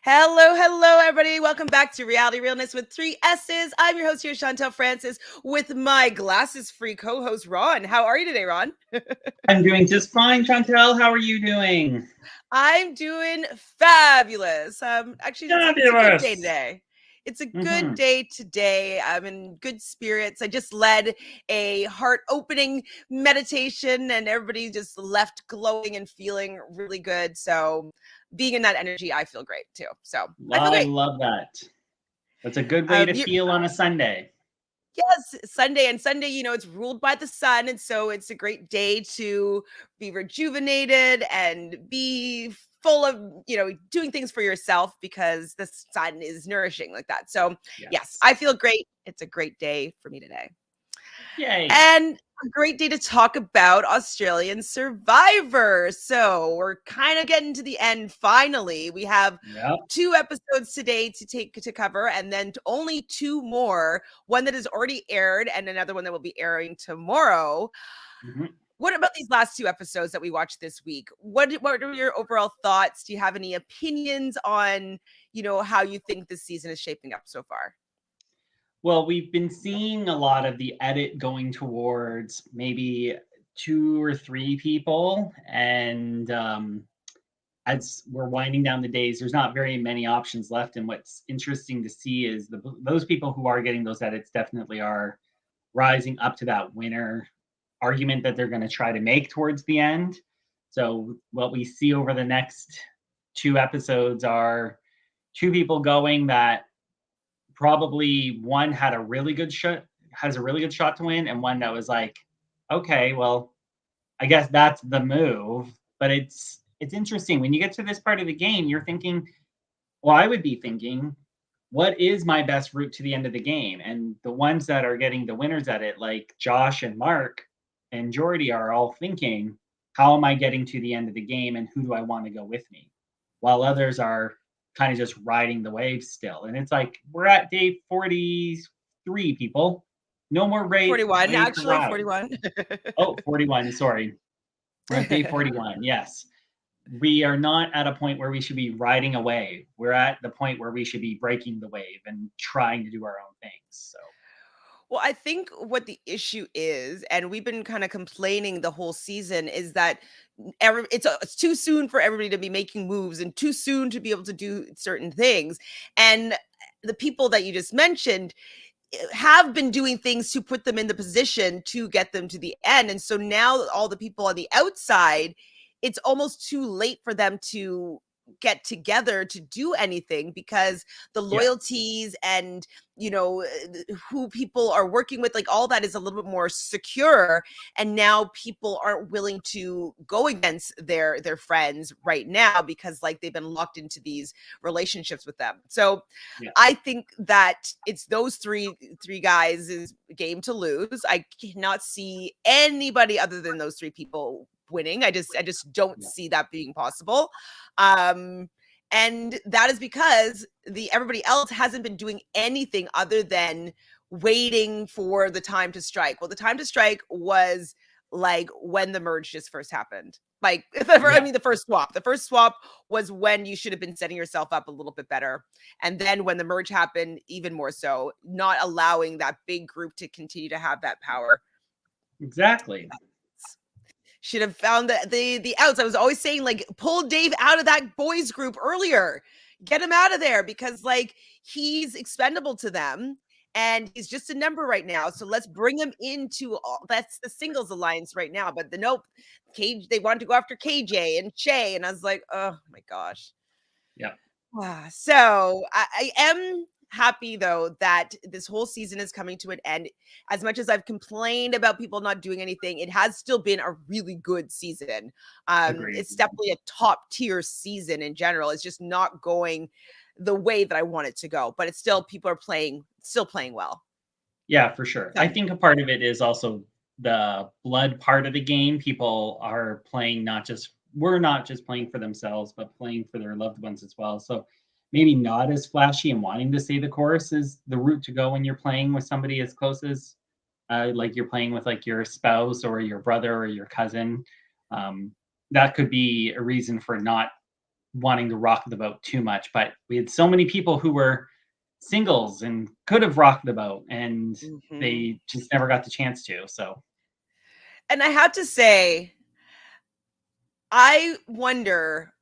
Hello, everybody. Welcome back to Reality Realness with 3 S's. I'm your host here, Chantele Francis, with my glasses-free co-host, Ron. How are you today, Ron? I'm doing just fine, Chantele. How are you doing? I'm doing fabulous. Actually, it's a good day Fabulous. today. It's a good day today. I'm in good spirits. I just led a heart-opening meditation, and everybody just left glowing and feeling really good. So, being in that energy, I feel great too. So, I feel I great. love that. That's a good way to feel on a Sunday. Yes, Sunday. And Sunday, it's ruled by the sun. And so it's a great day to be rejuvenated and be full of, doing things for yourself because the sun is nourishing like that. So, yes, I feel great. It's a great day for me today. Yay. And a great day to talk about Australian Survivor. So we're kind of getting to the end finally. We have 2 episodes today to cover, and then only 2 more. One that is already aired and another one that will be airing tomorrow. What about these last 2 episodes that we watched this week? What are your overall thoughts? Do you have any opinions on, how you think this season is shaping up so far? Well, we've been seeing a lot of the edit going towards maybe 2 or 3 people. And as we're winding down the days, there's not very many options left. And what's interesting to see is those people who are getting those edits definitely are rising up to that winner argument that they're going to try to make towards the end. So what we see over the next 2 episodes are 2 people going that probably one had a really good shot, has a really good shot to win, and one that was like, okay, well, I guess that's the move. But it's interesting when you get to this part of the game, you're thinking, well, I would be thinking, what is my best route to the end of the game? And the ones that are getting the winners at it, like Josh and Mark and Jordy, are all thinking, how am I getting to the end of the game and who do I want to go with me? While others are kind of just riding the wave still. And it's like, we're at day 43, people. No more 41, way to actually, ride. 41. Oh, 41, sorry. We're at day 41, yes. We are not at a point where we should be riding a wave. We're at the point where we should be breaking the wave and trying to do our own things. So, well, I think what the issue is, and we've been kind of complaining the whole season, is that it's too soon for everybody to be making moves and too soon to be able to do certain things. And the people that you just mentioned have been doing things to put them in the position to get them to the end. And so now all the people on the outside, it's almost too late for them to get together to do anything because the loyalties and who people are working with, like all that is a little bit more secure, and now people aren't willing to go against their friends right now because like they've been locked into these relationships with them. So I think that it's those three guys' game to lose. I cannot see anybody other than those 3 people winning. I just don't see that being possible. And that is because everybody else hasn't been doing anything other than waiting for the time to strike. Well, the time to strike was like when the merge just first happened. Like, I mean, the first swap was when you should have been setting yourself up a little bit better. And then when the merge happened, even more so, not allowing that big group to continue to have that power. Exactly. Should have found the outs. I was always saying, like, pull Dave out of that boys group earlier. Get him out of there because, like, he's expendable to them. And he's just a number right now. So let's bring him into that's the singles alliance right now. But nope, they wanted to go after KJ and Shay. And I was like, oh my gosh. Yeah. So I am happy though that this whole season is coming to an end. As much as I've complained about people not doing anything, it has still been a really good season. It's definitely a top tier season in general. It's just not going the way that I want it to go, but it's still, people are still playing well. Yeah, for sure. I think a part of it is also the blood part of the game. People are playing we're not just playing for themselves, but playing for their loved ones as well. So maybe not as flashy and wanting to stay the course is the route to go when you're playing with somebody as close as like you're playing with like your spouse or your brother or your cousin. That could be a reason for not wanting to rock the boat too much. But we had so many people who were singles and could have rocked the boat, and Mhm. they just never got the chance to. So And I have to say, I wonder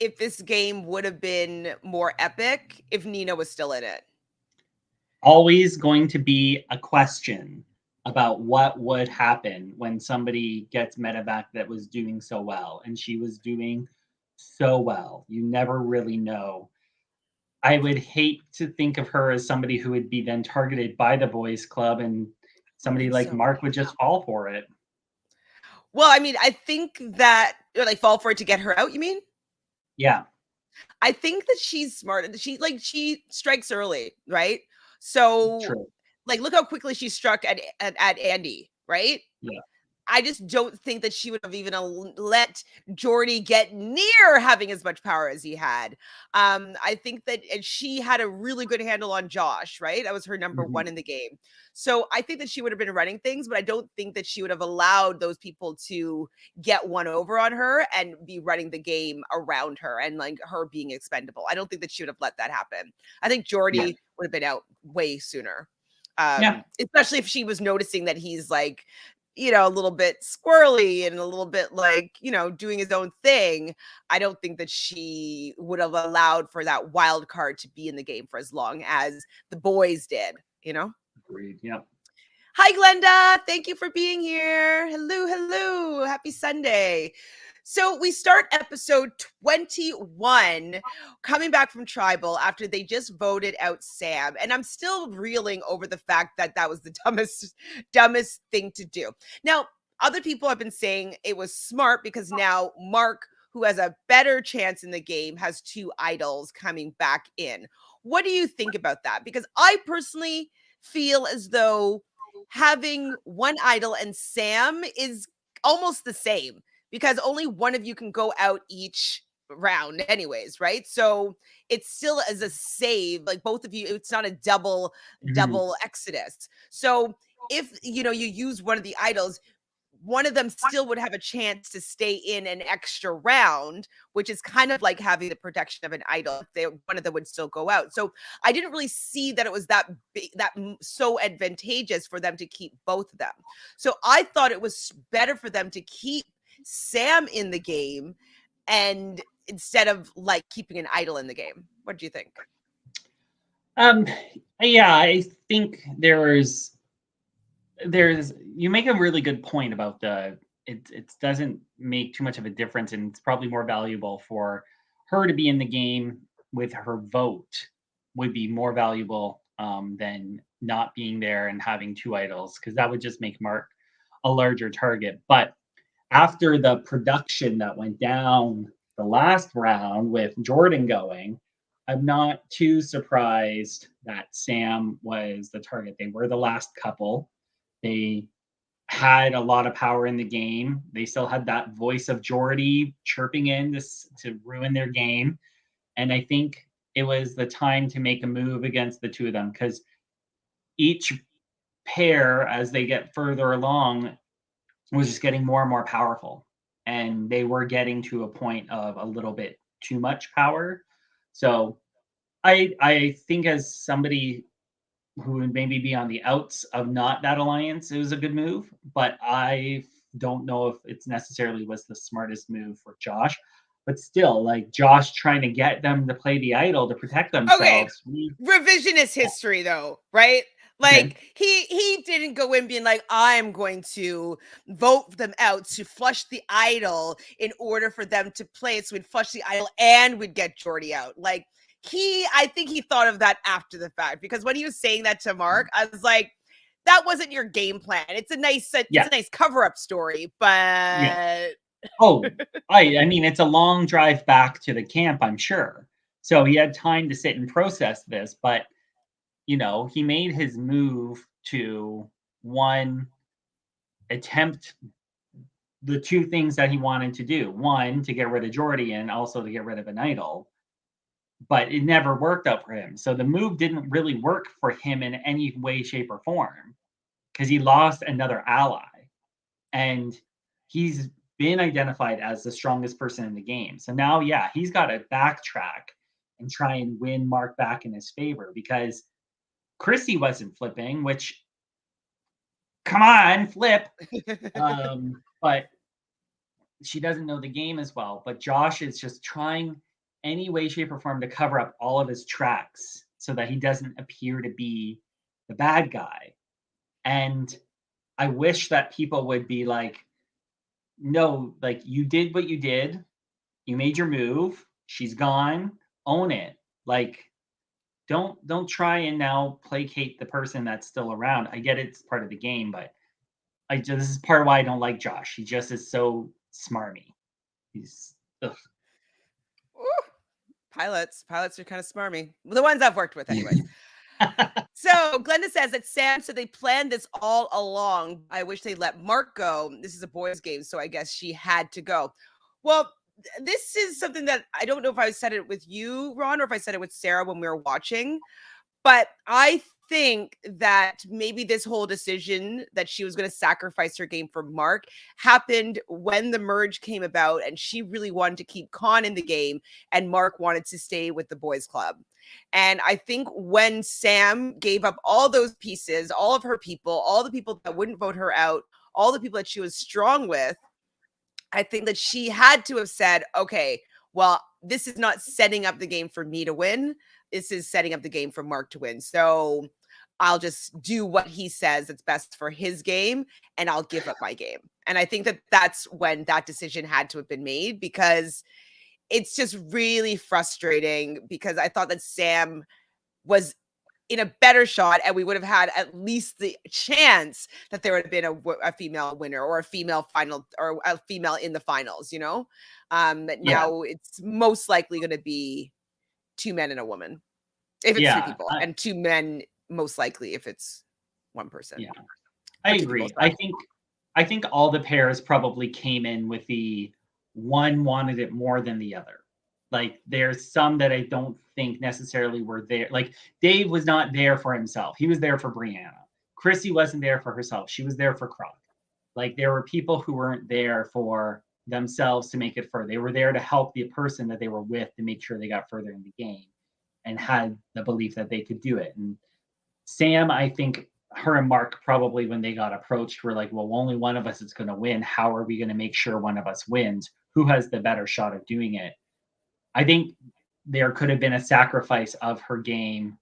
if this game would have been more epic if Nina was still in it. always going to be a question about what would happen when somebody gets medevac that was doing so well, and she was doing so well. You never really know. I would hate to think of her as somebody who would be then targeted by the boys club, and I don't somebody think like so. Mark would just fall for it. Well, I mean, I think that like fall for it to get her out, you mean? Yeah, I think that she's smart. She strikes early, right? So true. like look how quickly she struck at Andy, right? Yeah. I just don't think that she would have even let Jordy get near having as much power as he had. I think that and she had a really good handle on Josh, right? That was her number Mhm. one in the game. So I think that she would have been running things, but I don't think that she would have allowed those people to get one over on her and be running the game around her and like her being expendable. I don't think that she would have let that happen. I think Yeah. Jordy would have been out way sooner. Yeah. Especially if she was noticing that he's like a little bit squirrely and a little bit like, doing his own thing. I don't think that she would have allowed for that wild card to be in the game for as long as the boys did. Agreed. Yeah. Hi, Glenda. Thank you for being here. Hello, hello. Happy Sunday. So we start episode 21 coming back from Tribal after they just voted out Sam. And I'm still reeling over the fact that that was the dumbest thing to do. Now, other people have been saying it was smart because now Mark, who has a better chance in the game, has two idols coming back in. What do you think about that? Because I personally feel as though having one idol and Sam is almost the same because only one of you can go out each round anyways, right? So it's still as a save, like both of you, it's not a Mhm. double exodus. So if you use one of the idols, one of them still would have a chance to stay in an extra round, which is kind of like having the protection of an idol. One of them would still go out. So I didn't really see that it was so advantageous for them to keep both of them. So I thought it was better for them to keep Sam in the game and instead of like keeping an idol in the game. What do you think? Um, yeah, I think there's you make a really good point about it doesn't make too much of a difference, and it's probably more valuable for her to be in the game with her vote would be more valuable than not being there and having two idols, because that would just make Mark a larger target. But after the production that went down the last round with Jordan going, I'm not too surprised that Sam was the target. They were the last couple. They had a lot of power in the game. They still had that voice of Jordy chirping in this to ruin their game. And I think it was the time to make a move against the two of them, because each pair, as they get further along, was just getting more and more powerful. And they were getting to a point of a little bit too much power. So I think as somebody who would maybe be on the outs of not that alliance, it was a good move. But I don't know if it's necessarily was the smartest move for Josh. But still, like Josh trying to get them to play the idol to protect Okay, themselves. revisionist history though, right? Okay. Like he didn't go in being like, I'm going to vote them out to flush the idol in order for them to play it. So we'd flush the idol and we'd get Jordy out. Like I think he thought of that after the fact, because when he was saying that to Mark, I was like, that wasn't your game plan. It's Yeah. a nice cover-up story, Yeah. but Oh, I mean, it's a long drive back to the camp, I'm sure. So he had time to sit and process this, but he made his move to one attempt the two things that he wanted to do. One, to get rid of Jordy, and also to get rid of an idol. But it never worked out for him. So the move didn't really work for him in any way, shape, or form, because he lost another ally. And he's been identified as the strongest person in the game. So now, yeah, he's got to backtrack and try and win Mark back in his favor because Chrissy wasn't flipping, which, come on, flip. But she doesn't know the game as well. But Josh is just trying any way, shape, or form to cover up all of his tracks so that he doesn't appear to be the bad guy. And I wish that people would be like, no, like you did what you did. You made your move. She's gone. Own it. Like, don't try and now placate the person that's still around. I get it's part of the game, but this is part of why I don't like Josh. He just is so smarmy. He's ugh. Pilots are kind of smarmy. The ones I've worked with, anyways. So Glenda says that Sam said they planned this all along. I wish they let Mark go. This is a boys' game, so I guess she had to go. Well, this is something that I don't know if I said it with you, Ron, or if I said it with Sarah when we were watching. But I think that maybe this whole decision that she was going to sacrifice her game for Mark happened when the merge came about and she really wanted to keep Con in the game and Mark wanted to stay with the boys club. And I think when Sam gave up all those pieces, all of her people, all the people that wouldn't vote her out, all the people that she was strong with, I think that she had to have said, okay, well, this is not setting up the game for me to win. This is setting up the game for Mark to win. So I'll just do what he says that's best for his game and I'll give up my game. And I think that that's when that decision had to have been made because it's just really frustrating because I thought that Sam was in a better shot and we would have had at least the chance that there would have been a female winner or a female final or a female in the finals, you know? Now it's most likely going to be 2 men and a woman if it's 3 people and 2 men most likely if it's 1 person. Yeah, I agree. I think all the pairs probably came in with the one wanted it more than the other. Like there's some that I don't think necessarily were there. Like Dave was not there for himself. He was there for Brianna. Chrissy wasn't there for herself. She was there for Croc. Like there were people who weren't there for themselves to make it further. They were there to help the person that they were with to make sure they got further in the game and had the belief that they could do it. And Sam, I think her and Mark probably when they got approached were like, well, only one of us is going to win. How are we going to make sure one of us wins? Who has the better shot of doing it? I think there could have been a sacrifice of her game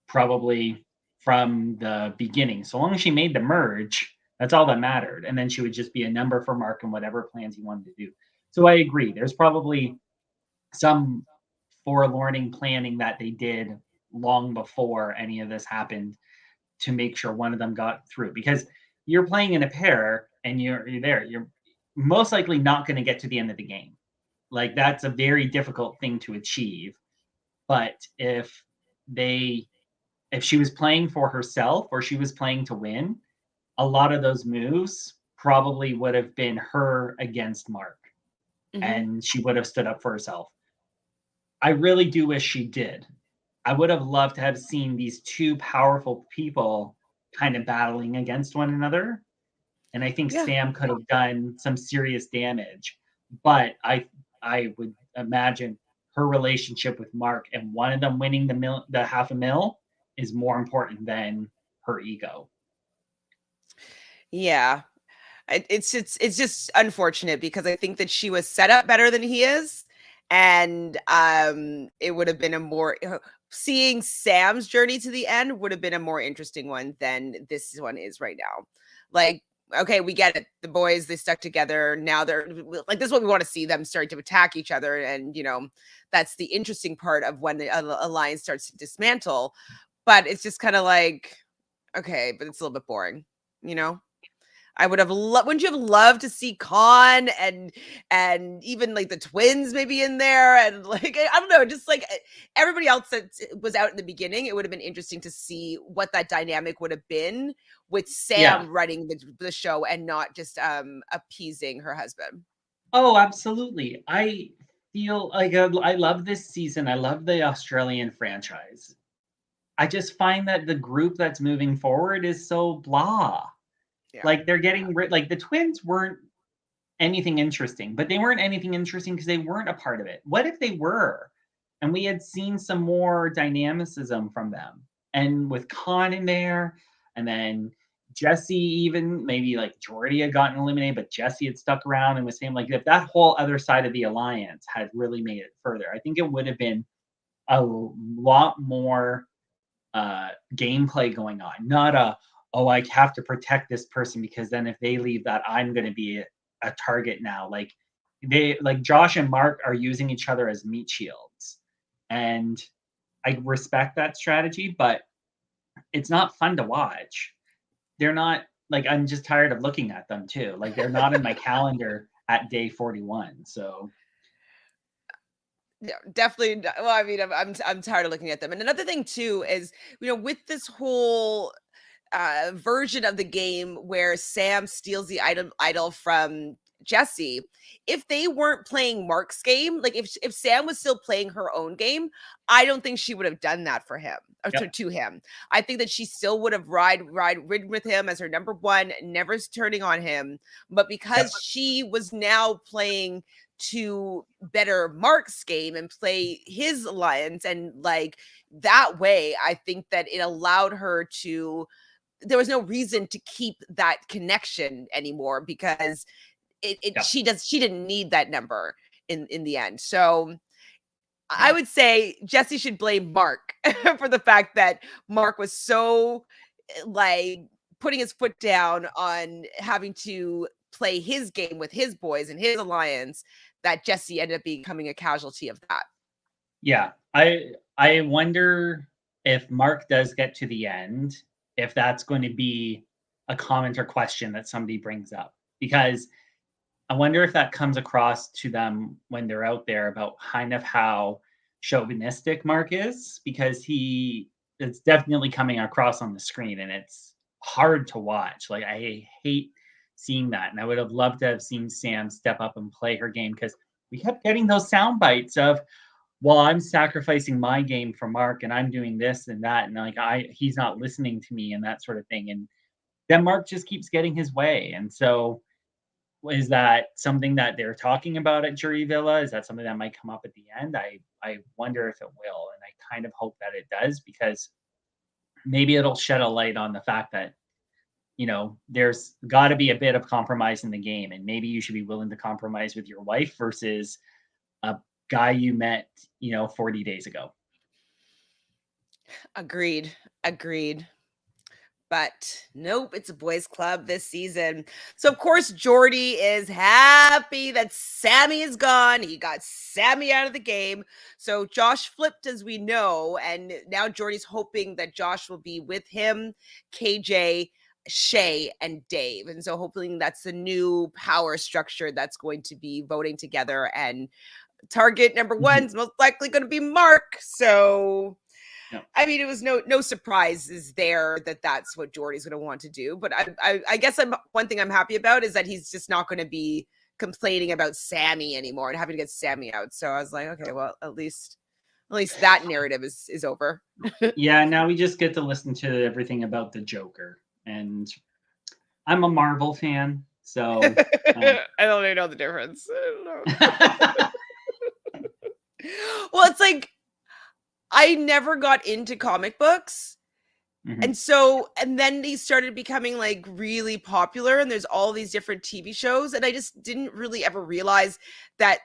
probably from the beginning. So long as she made the merge, that's all that mattered. And then she would just be a number for Mark and whatever plans he wanted to do. So I agree. There's probably some forlorning planning that they did long before any of this happened to make sure one of them got through. Because you're playing in a pair and you're there. You're most likely not going to get to the end of the game. Like that's a very difficult thing to achieve. But if she was playing for herself or she was playing to win, a lot of those moves probably would have been her against Mark. Mm-hmm. And she would have stood up for herself. I really do wish she did. I would have loved to have seen these 2 powerful people kind of battling against one another. And I think Sam could have done some serious damage. But I would imagine her relationship with Mark and one of them winning the $500,000 is more important than her ego. Yeah. It's just unfortunate because I think that she was set up better than he is. And it would have been a more seeing Sam's journey to the end would have been a more interesting one than this one is right now. Like, okay, we get it. The boys, they stuck together. Now they're like, this is what we want to see them starting to attack each other. And, you know, that's the interesting part of when the alliance starts to dismantle. But it's just kind of like, okay, but it's a little bit boring, you know? I would have wouldn't you have loved to see Con and even like the twins maybe in there and like I don't know, just like everybody else that was out in the beginning. It would have been interesting to see what that dynamic would have been with Sam running the show and not just appeasing her husband. Oh, absolutely. I feel like I love this season. I love the Australian franchise. I just find that the group that's moving forward is so blah. Yeah. Like they're getting like the twins weren't anything interesting. But they weren't anything interesting because they weren't a part of it. What if they were? And we had seen some more dynamicism from them. And with Khan in there, and then Jesse, even maybe like Jordy had gotten eliminated, but Jesse had stuck around and was saying, like, if that whole other side of the alliance had really made it further, I think it would have been a lot more gameplay going on. Not a, oh, I have to protect this person because then if they leave, that I'm going to be a target now. Like Josh and Mark are using each other as meat shields, and I respect that strategy, but it's not fun to watch. They're not, like, I'm just tired of looking at them too. Like, they're not in my calendar at day 41. So Yeah, definitely. Well, I mean, I'm tired of looking at them. And another thing too is, with this whole version of the game where Sam steals the idol from Jesse, if they weren't playing Mark's game, like if Sam was still playing her own game, I don't think she would have done that for him or yep, to him. I think that she still would have ridden with him as her number one, never turning on him. But yep, because she was now playing to better Mark's game and play his alliance, and like that way, I think that it allowed her to, there was no reason to keep that connection anymore because yep, she didn't need that number in the end. So I yeah, would say Jesse should blame Mark for the fact that Mark was so like putting his foot down on having to play his game with his boys and his alliance, that Jesse ended up becoming a casualty of that. yeah. I wonder if Mark does get to the end, if that's going to be a comment or question that somebody brings up, because I wonder if that comes across to them when they're out there about kind of how chauvinistic Mark is, because it's definitely coming across on the screen and it's hard to watch. Like, I hate seeing that. And I would have loved to have seen Sam step up and play her game, because we kept getting those sound bites of, well, I'm sacrificing my game for Mark and I'm doing this and that. And like, he's not listening to me and that sort of thing. And then Mark just keeps getting his way. And so, is that something that they're talking about at Jury Villa? Is that something that might come up at the end? I wonder if it will, and I kind of hope that it does, because maybe it'll shed a light on the fact that, there's got to be a bit of compromise in the game, and maybe you should be willing to compromise with your wife versus a guy you met, 40 days ago. Agreed. Agreed. But nope, it's a boys club this season. So of course Jordy is happy that Sammy is gone. He got Sammy out of the game. So Josh flipped, as we know, and now Jordy's hoping that Josh will be with him, KJ, Shay, and Dave. And so hopefully that's the new power structure that's going to be voting together, and target number Mhm. one's most likely going to be Mark. So Yeah. I mean, it was no surprises there that that's what Jordy's going to want to do. But I guess one thing I'm happy about is that he's just not going to be complaining about Sammy anymore and having to get Sammy out. So I was like, okay, well, at least that narrative is over. Yeah, now we just get to listen to everything about the Joker, and I'm a Marvel fan, so I don't even know the difference. I don't know. Well, it's like I never got into comic books. Mhm. And then they started becoming like really popular, and there's all these different TV shows, and I just didn't really ever realize that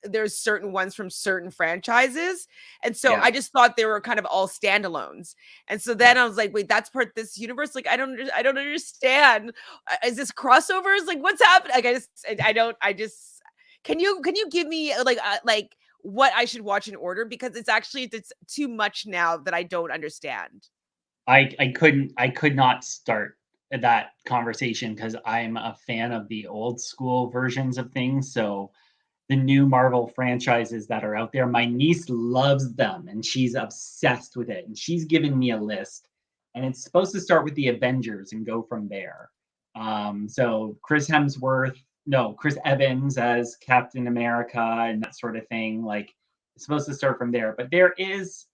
there's certain ones from certain franchises. And so Yeah, I just thought they were kind of all standalones. And so yeah. then I was like, wait, that's part of this universe? Like, I don't understand. Is this crossovers? Like, what's happening? Like, I just, can you give me like what I should watch in order? Because it's too much now that I don't understand. I could not start that conversation because I'm a fan of the old school versions of things. So the new Marvel franchises that are out there, my niece loves them and she's obsessed with it. And she's given me a list, and it's supposed to start with the Avengers and go from there. So Chris Evans as Captain America and that sort of thing. Like, it's supposed to start from there. But there is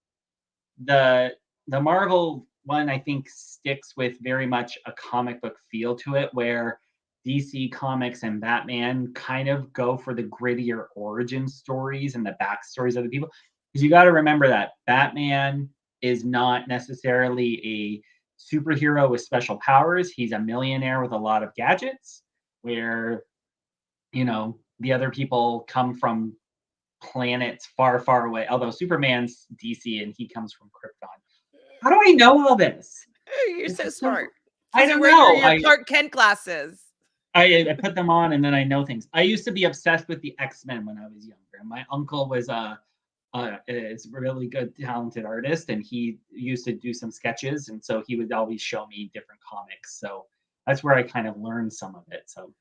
the the Marvel one, I think, sticks with very much a comic book feel to it, where DC Comics and Batman kind of go for the grittier origin stories and the backstories of the people. Because you got to remember that Batman is not necessarily a superhero with special powers. He's a millionaire with a lot of gadgets, where, the other people come from planets far, far away. Although Superman's DC and he comes from Krypton. How do I know all this? You're so It's smart. I Because you're don't wearing know. your Clark Kent glasses. I put them on and then I know things. I used to be obsessed with the X-Men when I was younger. My uncle was is a really good, talented artist, and he used to do some sketches, and so he would always show me different comics. So that's where I kind of learned some of it. So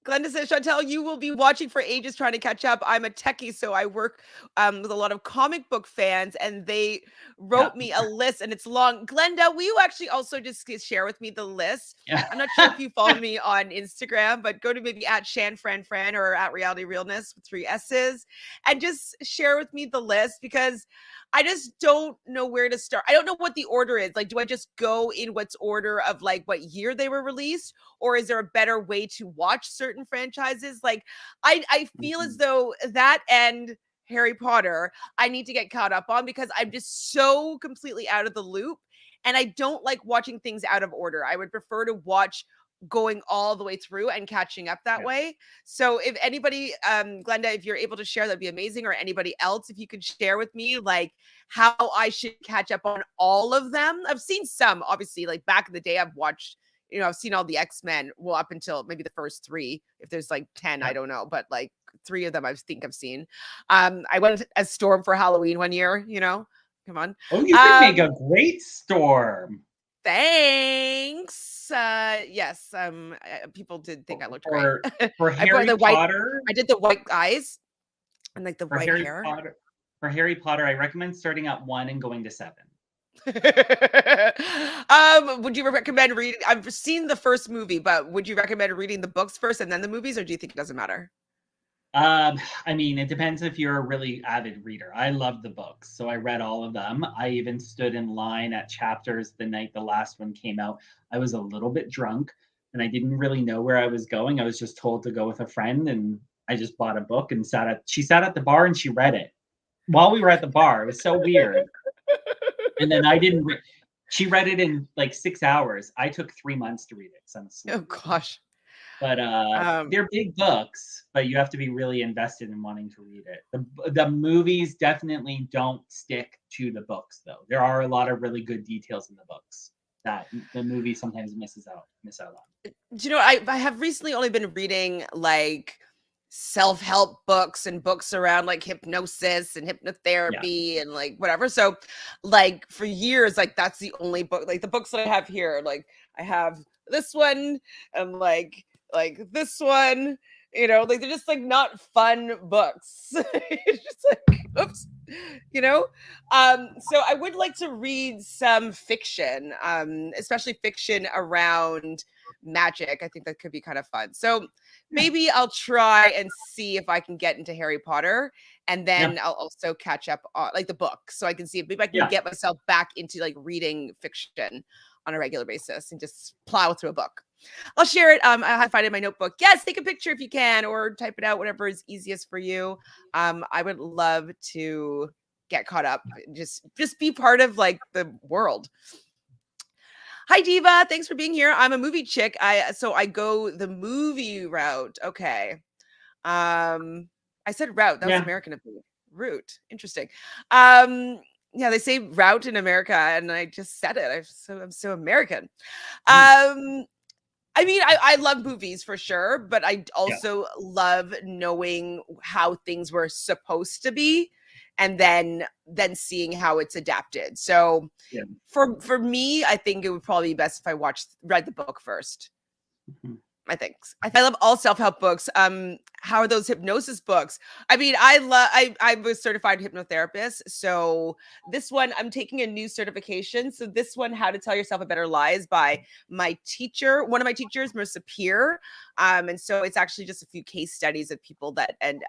Glenda says, Chantele, you will be watching for ages trying to catch up. I'm a techie, so I work with a lot of comic book fans, and they yeah, wrote me a list, and it's long. Glenda, will you actually also just share with me the list? yeah, I'm not sure if you follow me on Instagram, but go to maybe at ShanFranFran or at Reality Realness with 3 S's and just share with me the list, because I just don't know where to start. I don't know what the order is. Like, do I just go in what's order of like what year they were released? Or is there a better way to watch certain franchises? Like, I feel as though that and Harry Potter, I need to get caught up on, because I'm just so completely out of the loop. And I don't like watching things out of order. I would prefer to watch going all the way through and catching up that yeah. way. So if anybody, Glenda, if you're able to share, that'd be amazing. Or anybody else, if you could share with me, like, how I should catch up on all of them. I've seen some, obviously, like back in the day, I've watched, I've seen all the X-Men, well, up until maybe the first 3. If there's like 10, I don't know, but like 3 of them I think I've seen. I went as Storm for Halloween one year, come on. Oh, you could make a great Storm. Thanks. Yes. People did think I looked great. For Harry Potter. I did the white eyes and like the For white Harry hair. Potter, for Harry Potter, I recommend starting at 1 and going to 7. Would you recommend reading? I've seen the first movie, but would you recommend reading the books first and then the movies, or do you think it doesn't matter? I mean, it depends if you're a really avid reader. I love the books, so I read all of them. I even stood in line at Chapters the night the last one came out. I was a little bit drunk and I didn't really know where I was going. I was just told to go with a friend, and I just bought a book and she sat at the bar and she read it while we were at the bar. It was so weird. And then she read it in like 6 hours. I took 3 months to read it because I'm asleep. Oh gosh. But they're big books, but you have to be really invested in wanting to read it. The movies definitely don't stick to the books, though. There are a lot of really good details in the books that the movie sometimes miss out on. Do you know, I have recently only been reading like self-help books and books around like hypnosis and hypnotherapy and like whatever. So like for years, like that's the only book, like the books that I have here, like I have this one and like this one, like they're just like not fun books. It's just like, oops, so I would like to read some fiction, especially fiction around magic. I think that could be kind of fun. So maybe I'll try and see if I can get into Harry Potter, and then I'll also catch up on like the book, so I can see if maybe I can get myself back into like reading fiction on a regular basis and just plow through a book. I'll share it. I'll find it in my notebook. Yes, take a picture if you can, or type it out, whatever is easiest for you. I would love to get caught up. Just be part of like the world. Hi Diva, thanks for being here. I'm a movie chick. So I go the movie route. Okay. I said route. That was American of me. Route. Interesting. Yeah, they say route in America, and I just said it. I'm so American. I mean, I love movies for sure, but I also love knowing how things were supposed to be, and then seeing how it's adapted. So for me, I think it would probably be best if I read the book first. Mm-hmm. I love all self-help books. How are those hypnosis books? I mean, I'm a certified hypnotherapist. So this one, I'm taking a new certification. So this one, How to Tell Yourself a Better Lie, is by my teacher, one of my teachers, Marissa Peer. And so it's actually just a few case studies of people that, and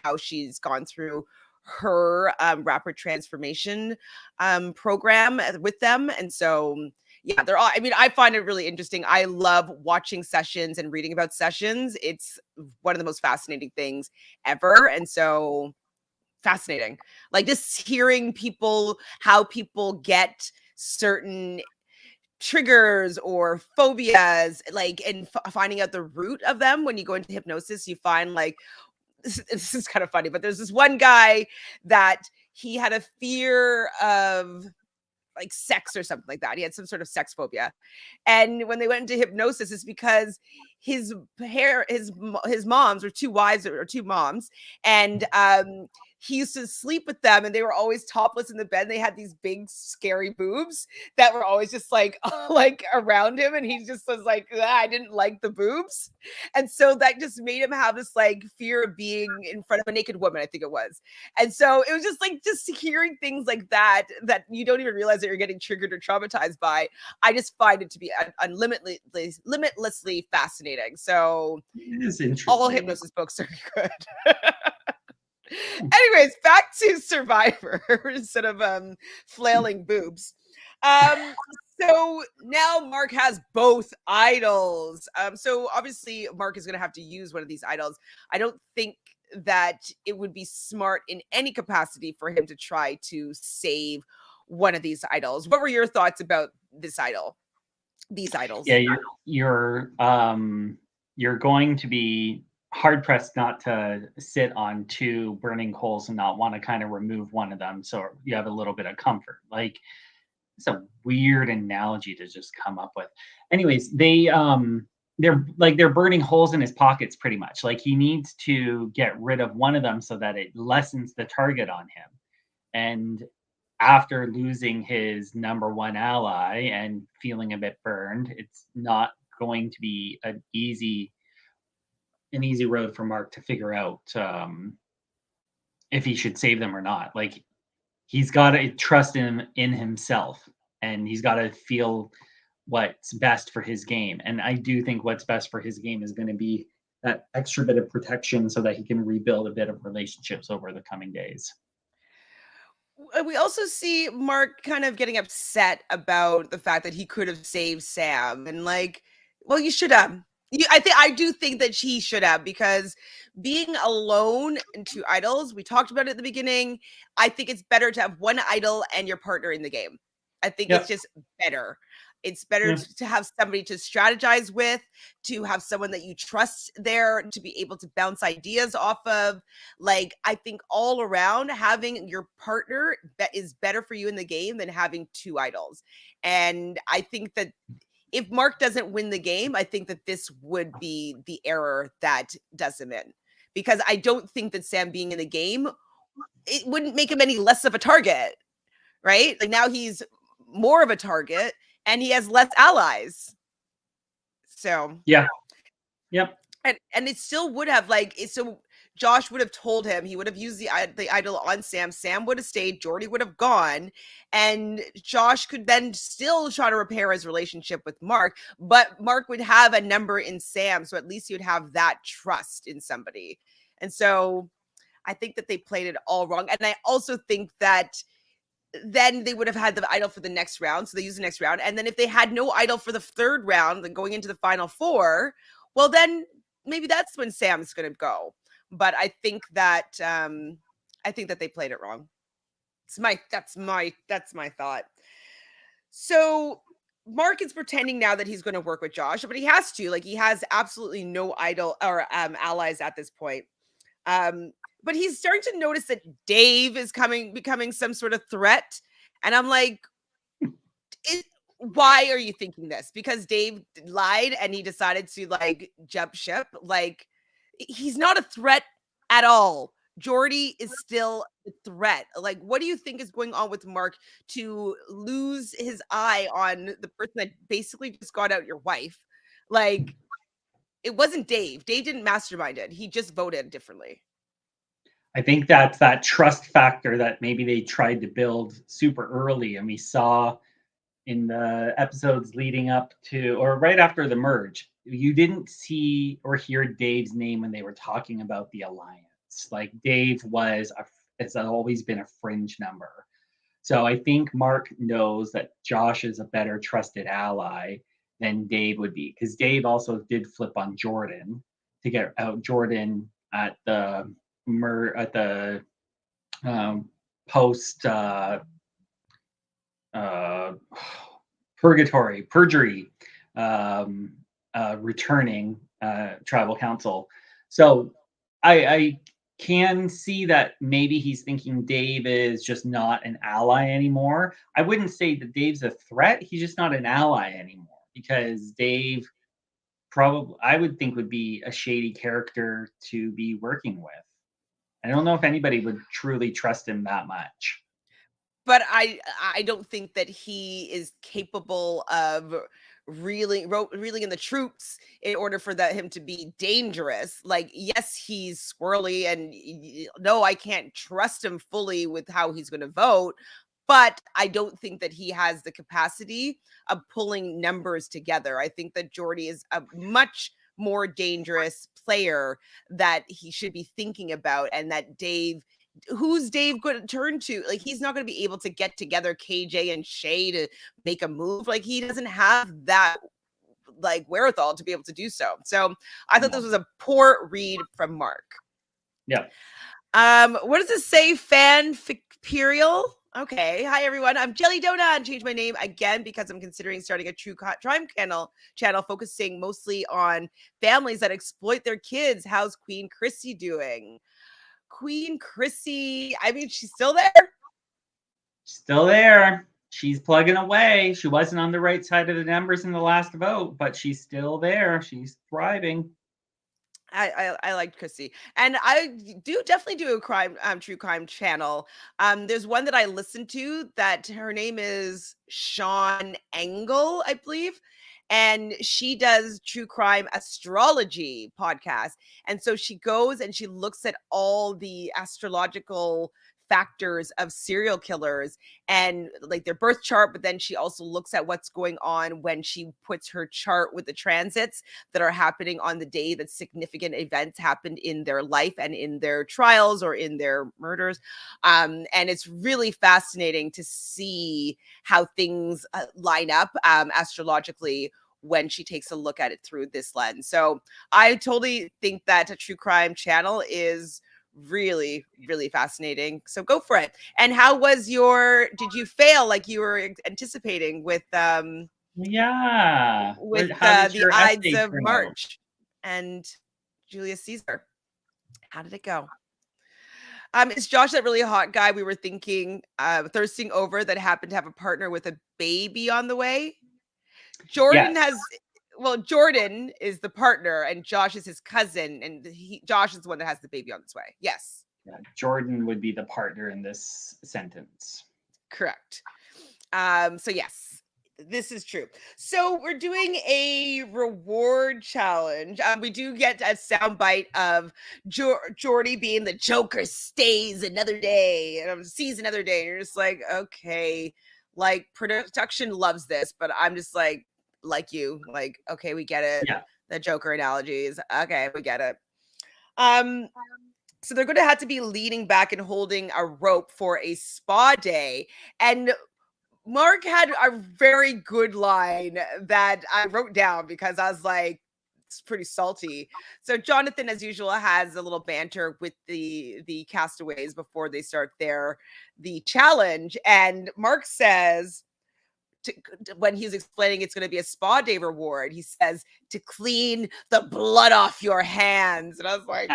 how she's gone through her rapid transformation program with them. And so Yeah, they're all, I mean, I find it really interesting. I love watching sessions and reading about sessions. It's one of the most fascinating things ever. And so fascinating. Like just hearing people, how people get certain triggers or phobias, like, and finding out the root of them. When you go into hypnosis, you find like, this is kind of funny, but there's this one guy that he had a fear of like sex or something like that. He had some sort of sex phobia. And when they went into hypnosis, it's because his moms, or two wives or two moms, and he used to sleep with them, and they were always topless in the bed. And they had these big scary boobs that were always just like like around him, and he just was like, I didn't like the boobs. And so that just made him have this like fear of being in front of a naked woman, I think it was. And so it was just like, just hearing things like that that you don't even realize that you're getting triggered or traumatized by. I just find it to be limitlessly fascinating. So It is interesting. all hypnosis books are good. Anyways, back to Survivor instead of flailing boobs. So now Mark has both idols. So obviously Mark is going to have to use one of these idols. I don't think that it would be smart in any capacity for him to try to save one of these idols. What were your thoughts about this idol? These idols? Yeah, you're going to be hard pressed not to sit on two burning coals and not want to kind of remove one of them, so you have a little bit of comfort. Like, it's a weird analogy to just come up with. Anyways, they're burning holes in his pockets pretty much. Like, he needs to get rid of one of them so that it lessens the target on him. And after losing his number one ally and feeling a bit burned, it's not going to be an easy road for Mark to figure out if he should save them or not. Like, he's got to trust in himself, and he's got to feel what's best for his game. And I do think what's best for his game is going to be that extra bit of protection so that he can rebuild a bit of relationships over the coming days. We also see Mark kind of getting upset about the fact that he could have saved Sam, and like, well, you should have. I do think that he should have, because being alone in two idols, we talked about it at the beginning. I think it's better to have one idol and your partner in the game. I think it's just better. It's better to have somebody to strategize with, to have someone that you trust there, to be able to bounce ideas off of. Like, I think all around, having your partner that is better for you in the game than having two idols. And I think that if Mark doesn't win the game, I think that this would be the error that does him in. Because I don't think that Sam being in the game, it wouldn't make him any less of a target, right? Like, now he's more of a target and he has less allies. So yeah. Yep. And it still would have, like, so Josh would have told him, he would have used the idol on Sam. Sam would have stayed, Jordy would have gone, and Josh could then still try to repair his relationship with Mark, but Mark would have a number in Sam, so at least he would have that trust in somebody. And so I think that they played it all wrong. And I also think that then they would have had the idol for the next round. So they use the next round. And then if they had no idol for the third round, then going into the final four, well, then maybe that's when Sam's going to go. But I think that they played it wrong. That's my thought. So Mark is pretending now that he's going to work with Josh, but he has to. Like, he has absolutely no idol or allies at this point. But he's starting to notice that Dave is becoming some sort of threat. And I'm like, why are you thinking this? Because Dave lied and he decided to like jump ship. Like, he's not a threat at all. Jordy is still a threat. Like, what do you think is going on with Mark to lose his eye on the person that basically just got out your wife? Like, it wasn't Dave. Dave didn't mastermind it. He just voted differently. I think that's that trust factor that maybe they tried to build super early. And we saw in the episodes leading up to, or right after the merge, you didn't see or hear Dave's name when they were talking about the alliance. Like, Dave has always been a fringe number. So I think Mark knows that Josh is a better trusted ally than Dave would be, because Dave also did flip on Jordan to get out Jordan at the at the post uh, perjury, um, returning tribal council. So I can see that maybe he's thinking Dave is just not an ally anymore. I wouldn't say that Dave's a threat. He's just not an ally anymore, because Dave probably, I would think, would be a shady character to be working with. I don't know if anybody would truly trust him that much. But I don't think that he is capable of reeling in the troops in order for that him to be dangerous. Like, yes, he's squirrely, and no, I can't trust him fully with how he's going to vote. But I don't think that he has the capacity of pulling numbers together. I think that Jordy is a much more dangerous player that he should be thinking about, and that Dave, who's Dave going to turn to? Like, he's not going to be able to get together KJ and Shay to make a move. Like, he doesn't have that like wherewithal to be able to do so. So I thought this was a poor read from Mark. Yeah. What does it say? Fanficperial? Okay. Hi everyone. I'm Jelly Donut, and changed my name again because I'm considering starting a true crime channel focusing mostly on families that exploit their kids. How's Queen Chrissy doing? Queen Chrissy, I mean, she's still there. Still there. She's plugging away. She wasn't on the right side of the numbers in the last vote, but she's still there. She's thriving. I liked Chrissy, and I do definitely do a true crime channel. There's one that I listen to that her name is Sean Engel, I believe, and she does true crime astrology podcast. And so she goes and she looks at all the astrological factors of serial killers and like their birth chart, but then she also looks at what's going on when she puts her chart with the transits that are happening on the day that significant events happened in their life and in their trials or in their murders. And it's really fascinating to see how things line up astrologically when she takes a look at it through this lens. So I totally think that a true crime channel is really, really fascinating. So go for it. And how was did you fail like you were anticipating with Yeah. How did the your Ides essay of turn out? March and Julius Caesar? How did it go? Is Josh that really hot guy we were thinking thirsting over that happened to have a partner with a baby on the way? Jordan Yes. has Jordan is the partner and Josh is his cousin, and Josh is the one that has the baby on its way. Yes. Yeah, Jordan would be the partner in this sentence. Correct. So yes, this is true. So we're doing a reward challenge. We do get a soundbite of Jordy being the Joker stays another day and sees another day. And you're just like, okay, like production loves this, but I'm just like you, like, okay, we get it. Yeah. The Joker analogies. Okay, we get it. So they're going to have to be leaning back and holding a rope for a spa day. And Mark had a very good line that I wrote down because I was like, it's pretty salty. So Jonathan, as usual, has a little banter with the castaways before they start the challenge. And Mark says, when he's explaining it's going to be a spa day reward, he says to clean the blood off your hands. And I was like,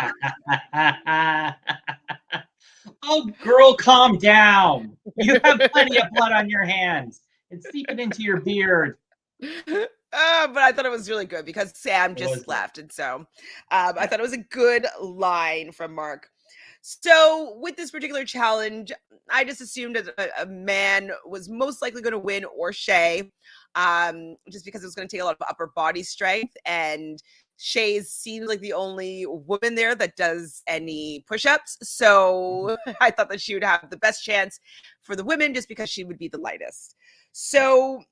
oh, girl, calm down. You have plenty of blood on your hands. It's seeping into your beard. but I thought it was really good because Sam just left. And so I thought it was a good line from Mark. So with this particular challenge, I just assumed a man was most likely going to win, or Shay, just because it was going to take a lot of upper body strength. And Shay seems like the only woman there that does any push-ups. So I thought that she would have the best chance for the women just because she would be the lightest. So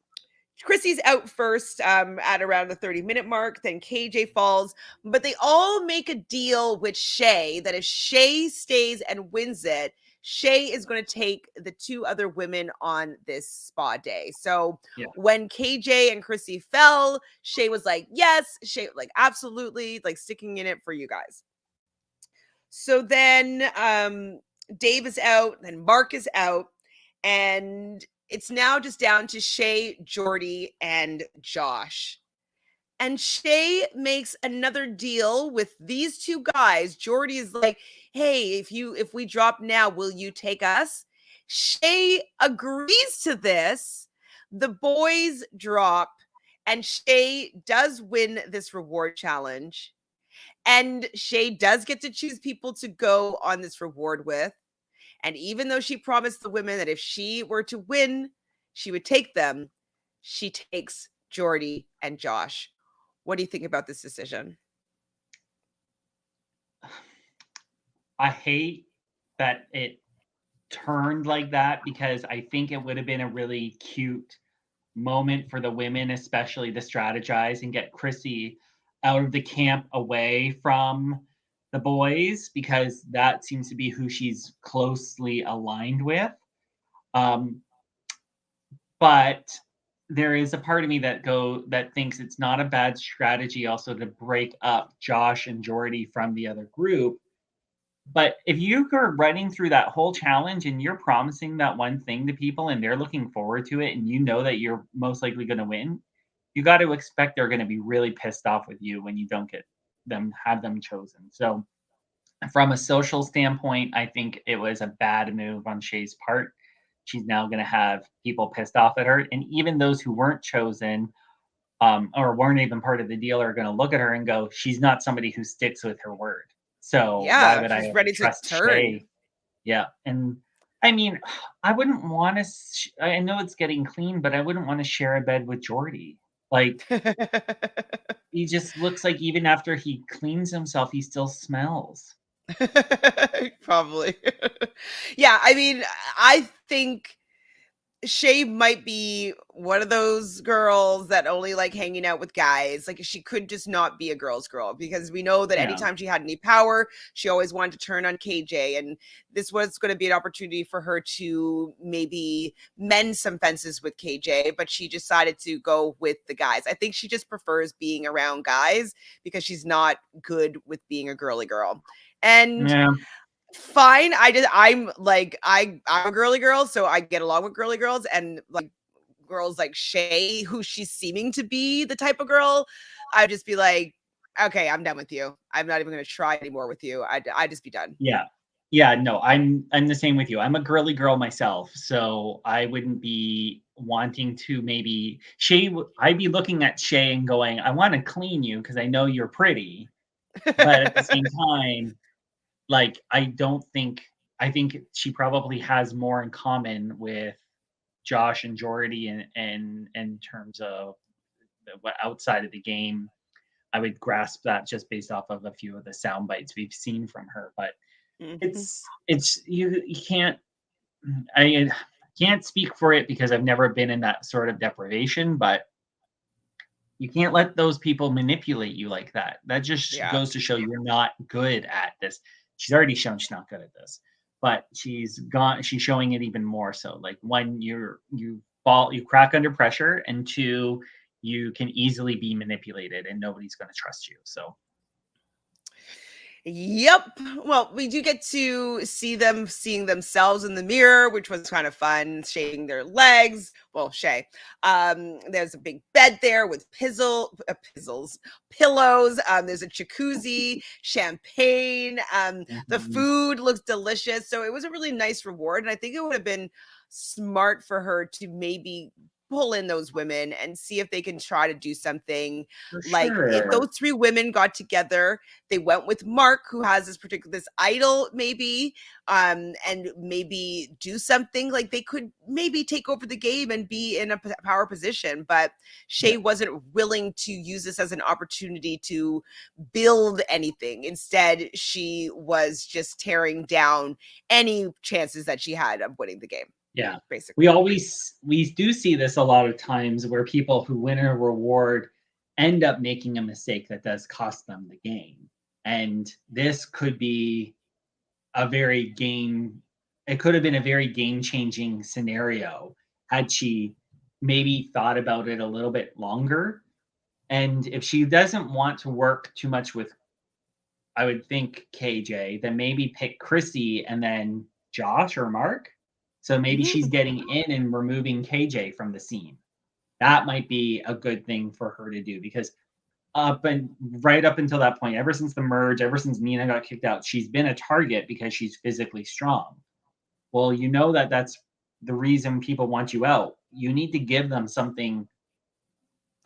Chrissy's out first at around the 30-minute mark. Then KJ falls, but they all make a deal with Shay that if Shay stays and wins it, Shay is going to take the two other women on this spa day. So Yeah. when KJ and Chrissy fell, Shay was like, yes, Shay, like, absolutely, like, sticking in it for you guys. So then Dave is out, then Mark is out, and it's now just down to Shay, Jordy, and Josh. And Shay makes another deal with these two guys. Jordy is like, "Hey, if we drop now, will you take us?" Shay agrees to this. The boys drop, and Shay does win this reward challenge. And Shay does get to choose people to go on this reward with. And even though she promised the women that if she were to win, she would take them, she takes Jordy and Josh. What do you think about this decision? I hate that it turned like that because I think it would have been a really cute moment for the women, especially to strategize and get Chrissy out of the camp away from the boys because that seems to be who she's closely aligned with. But there is a part of me that thinks it's not a bad strategy also to break up Josh and Jordy from the other group. But if you are running through that whole challenge and you're promising that one thing to people and they're looking forward to it and you know that you're most likely going to win, you got to expect they're going to be really pissed off with you when you don't have them chosen. So from a social standpoint, I think it was a bad move on Shay's part. She's now going to have people pissed off at her, and even those who weren't chosen or weren't even part of the deal are going to look at her and go, "She's not somebody who sticks with her word. So why Yeah, would I she's ever ready to trust turn. Shay?" Yeah, and I mean, I wouldn't want to. I know it's getting clean, but I wouldn't want to share a bed with Jordy. Like he just looks like even after he cleans himself, he still smells. Probably. Yeah, I mean, I think Shay might be one of those girls that only like hanging out with guys. Like she could just not be a girl's girl because we know that Yeah, anytime she had any power, she always wanted to turn on KJ. And this was going to be an opportunity for her to maybe mend some fences with KJ, but she decided to go with the guys. I think she just prefers being around guys because she's not good with being a girly girl. And yeah, fine. I'm a girly girl, so I get along with girly girls and like girls like Shay, who she's seeming to be the type of girl. I'd just be like, okay, I'm done with you. I'm not even gonna try anymore with you. I'd just be done. yeah. Yeah, no, I'm the same with you. I'm a girly girl myself, so I wouldn't be wanting to maybe I'd be looking at Shay and going, "I want to clean you because I know you're pretty." But at the same time, like I think she probably has more in common with Josh and Jordy and in terms of what outside of the game. I would grasp that just based off of a few of the sound bites we've seen from her. But Mhm. it's you can't I can't speak for it because I've never been in that sort of deprivation, but you can't let those people manipulate you like that. That just Yeah. goes to show you're not good at this. She's already shown she's not good at this, but she's showing it even more so. Like one, you crack under pressure, and two, you can easily be manipulated and nobody's going to trust you. So Yep. Well, we do get to see them seeing themselves in the mirror, which was kind of fun, shaving their legs. Well, Shay. There's a big bed there with pillows. There's a jacuzzi, champagne. The mhm, food looks delicious. So it was a really nice reward. And I think it would have been smart for her to maybe pull in those women and see if they can try to do something. for Like if sure. those three women got together, they went with Mark, who has this idol, maybe, and maybe do something. Like they could maybe take over the game and be in a power position. But Yeah. Shay wasn't willing to use this as an opportunity to build anything. Instead, she was just tearing down any chances that she had of winning the game, Yeah. basically. We do see this a lot of times where people who win a reward end up making a mistake that does cost them the game. And this could be a very game it could have been a very game-changing scenario had she maybe thought about it a little bit longer. And if she doesn't want to work too much with, I would think, KJ, then maybe pick Chrissy and then Josh or Mark. So maybe she's Mhm. getting in and removing KJ from the scene. That might be a good thing for her to do, because right up until that point, ever since the merge, ever since Nina got kicked out, she's been a target because she's physically strong. Well, you know that that's the reason people want you out. You need to give them something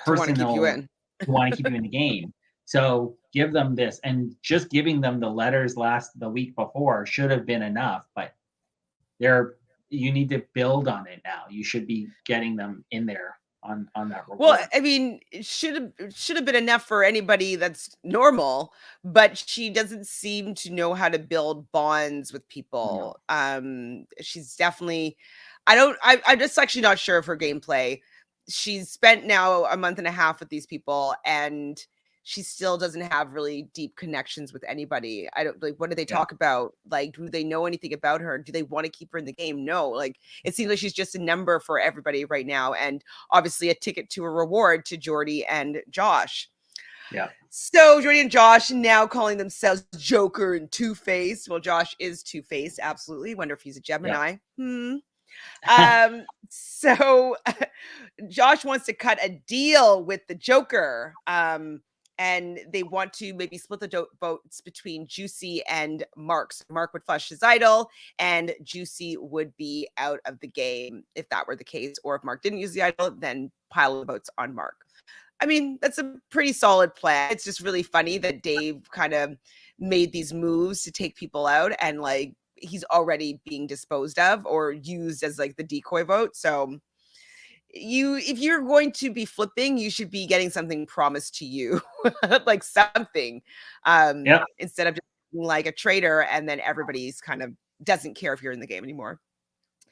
To wanna keep you personal in. to want to keep you in the game. So give them this, and just giving them the letters the week before should have been enough. But they're you need to build on it now. You should be getting them in there on that Well, reward. I mean, it should have been enough for anybody that's normal, but she doesn't seem to know how to build bonds with people. No. She's definitely I'm just actually not sure of her gameplay. She's spent now a month and a half with these people, and she still doesn't have really deep connections with anybody. I don't like, what do they Yeah. talk about? Like, do they know anything about her? Do they want to keep her in the game? No. Like, it seems like she's just a number for everybody right now, and obviously a ticket to a reward to Jordy and Josh. Yeah. So Jordy and Josh now calling themselves Joker and Two-Face. Well, Josh is Two-Face, absolutely. Wonder if he's a Yeah. Gemini. So Josh wants to cut a deal with the Joker. And they want to maybe split the votes between Juicy and Mark. So Mark would flush his idol, and Juicy would be out of the game if that were the case. Or if Mark didn't use the idol, then pile the votes on Mark. I mean, that's a pretty solid plan. It's just really funny that Dave kind of made these moves to take people out, and like he's already being disposed of or used as like the decoy vote. So if you're going to be flipping, you should be getting something promised to you, like something, Yep. instead of just being like a traitor and then everybody's kind of doesn't care if you're in the game anymore.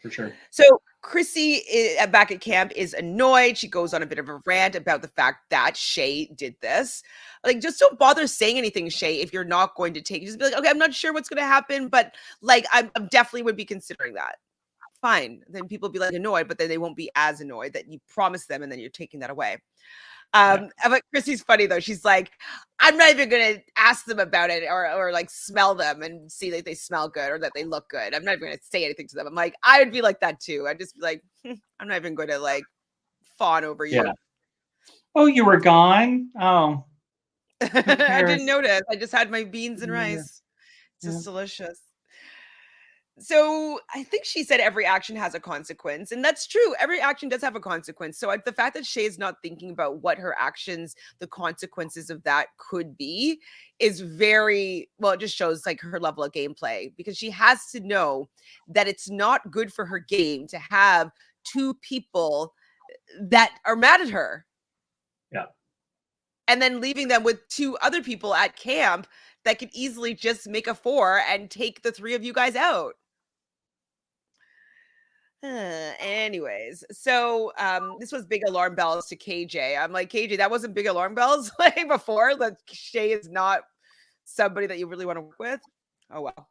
For sure. So Chrissy back at camp is annoyed. She goes on a bit of a rant about the fact that Shay did this. Like, just don't bother saying anything, Shay, if you're not going to take it. Just be like, okay, I'm not sure what's going to happen, but like, I'm definitely would be considering that. Fine. Then people be like annoyed, but then they won't be as annoyed that you promised them and then you're taking that away. Yeah. But Chrissy's funny though. She's like, I'm not even gonna ask them about it or like smell them and see that they smell good or that they look good. I'm not even gonna say anything to them. I'm like, I would be like that too. I'd just be like, I'm not even gonna like fawn over Yeah. you. Oh, you were gone? Oh, who I cares? didn't notice. I just had my beans and Yeah. rice. It's Yeah. just delicious. So I think she said every action has a consequence, and that's true. Every action does have a consequence. So the fact that Shay is not thinking about what her actions, the consequences of that could be, is very well. It just shows like her level of gameplay, because she has to know that it's not good for her game to have two people that are mad at her, Yeah. and then leaving them with two other people at camp that could easily just make a four and take the three of you guys out. Anyways, so this was big alarm bells to KJ. I'm like, KJ, that wasn't big alarm bells like before. That Shay is not somebody that you really want to work with. Oh well,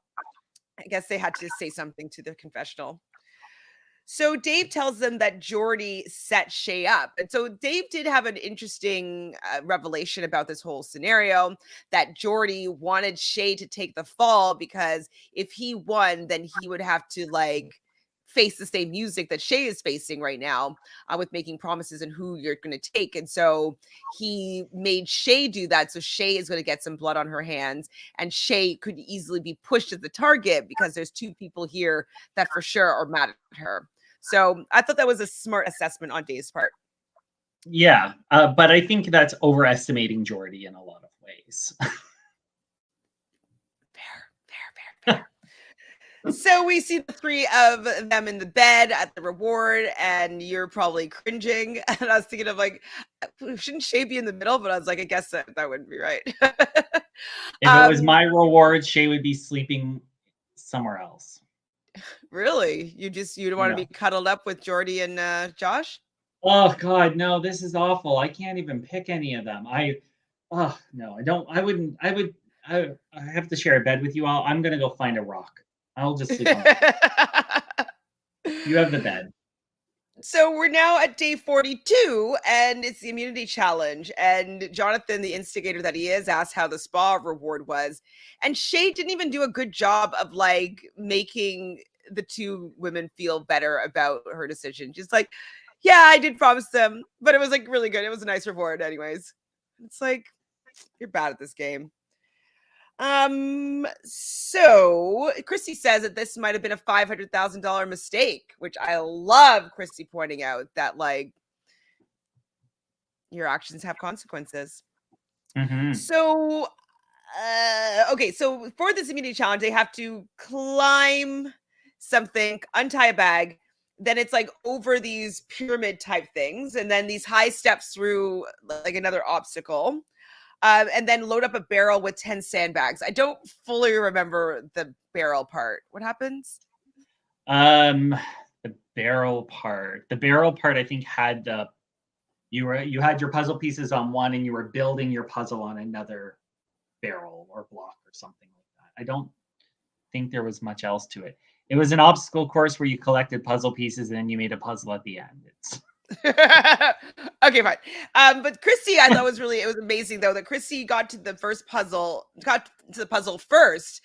I guess they had to say something to the confessional. So Dave tells them that Jordy set Shay up. And so Dave did have an interesting revelation about this whole scenario, that Jordy wanted Shay to take the fall because if he won, then he would have to like face the same music that Shay is facing right now, with making promises and who you're going to take. And so he made Shay do that. So Shay is going to get some blood on her hands, and Shay could easily be pushed as the target because there's two people here that for sure are mad at her. So I thought that was a smart assessment on Dave's part. Yeah. But I think that's overestimating Jordy in a lot of ways. Fair. So we see the three of them in the bed at the reward, and you're probably cringing. And I was thinking of like, shouldn't Shay be in the middle? But I was like, I guess that wouldn't be right. If it was my reward, Shay would be sleeping somewhere else. Really? You don't want to be No. cuddled up with Jordy and Josh? Oh God, no, this is awful. I can't even pick any of them. No, I don't. I wouldn't. I have to share a bed with you all. I'm gonna go find a rock. I'll just sleep on the bed. You have the bed. So we're now at day 42, and it's the immunity challenge. And Jonathan, the instigator that he is, asked how the spa reward was. And Shay didn't even do a good job of like making the two women feel better about her decision. Just like, yeah, I did promise them, but it was like really good. It was a nice reward, anyways. It's like, you're bad at this game. So Chrissy says that this might have been a $500,000 mistake, which I love Chrissy pointing out that like your actions have consequences. Mm-hmm. So, okay, so for this immunity challenge, they have to climb something, untie a bag. Then it's like over these pyramid type things, and then these high steps through like another obstacle. And then load up a barrel with 10 sandbags. I don't fully remember the barrel part. What happens? The barrel part. The barrel part, I think, had you had your puzzle pieces on one, and you were building your puzzle on another barrel or block or something like that. I don't think there was much else to it. It was an obstacle course where you collected puzzle pieces and then you made a puzzle at the end. It's Okay, fine. But Chrissy, I thought it was amazing though that Chrissy got to the puzzle first.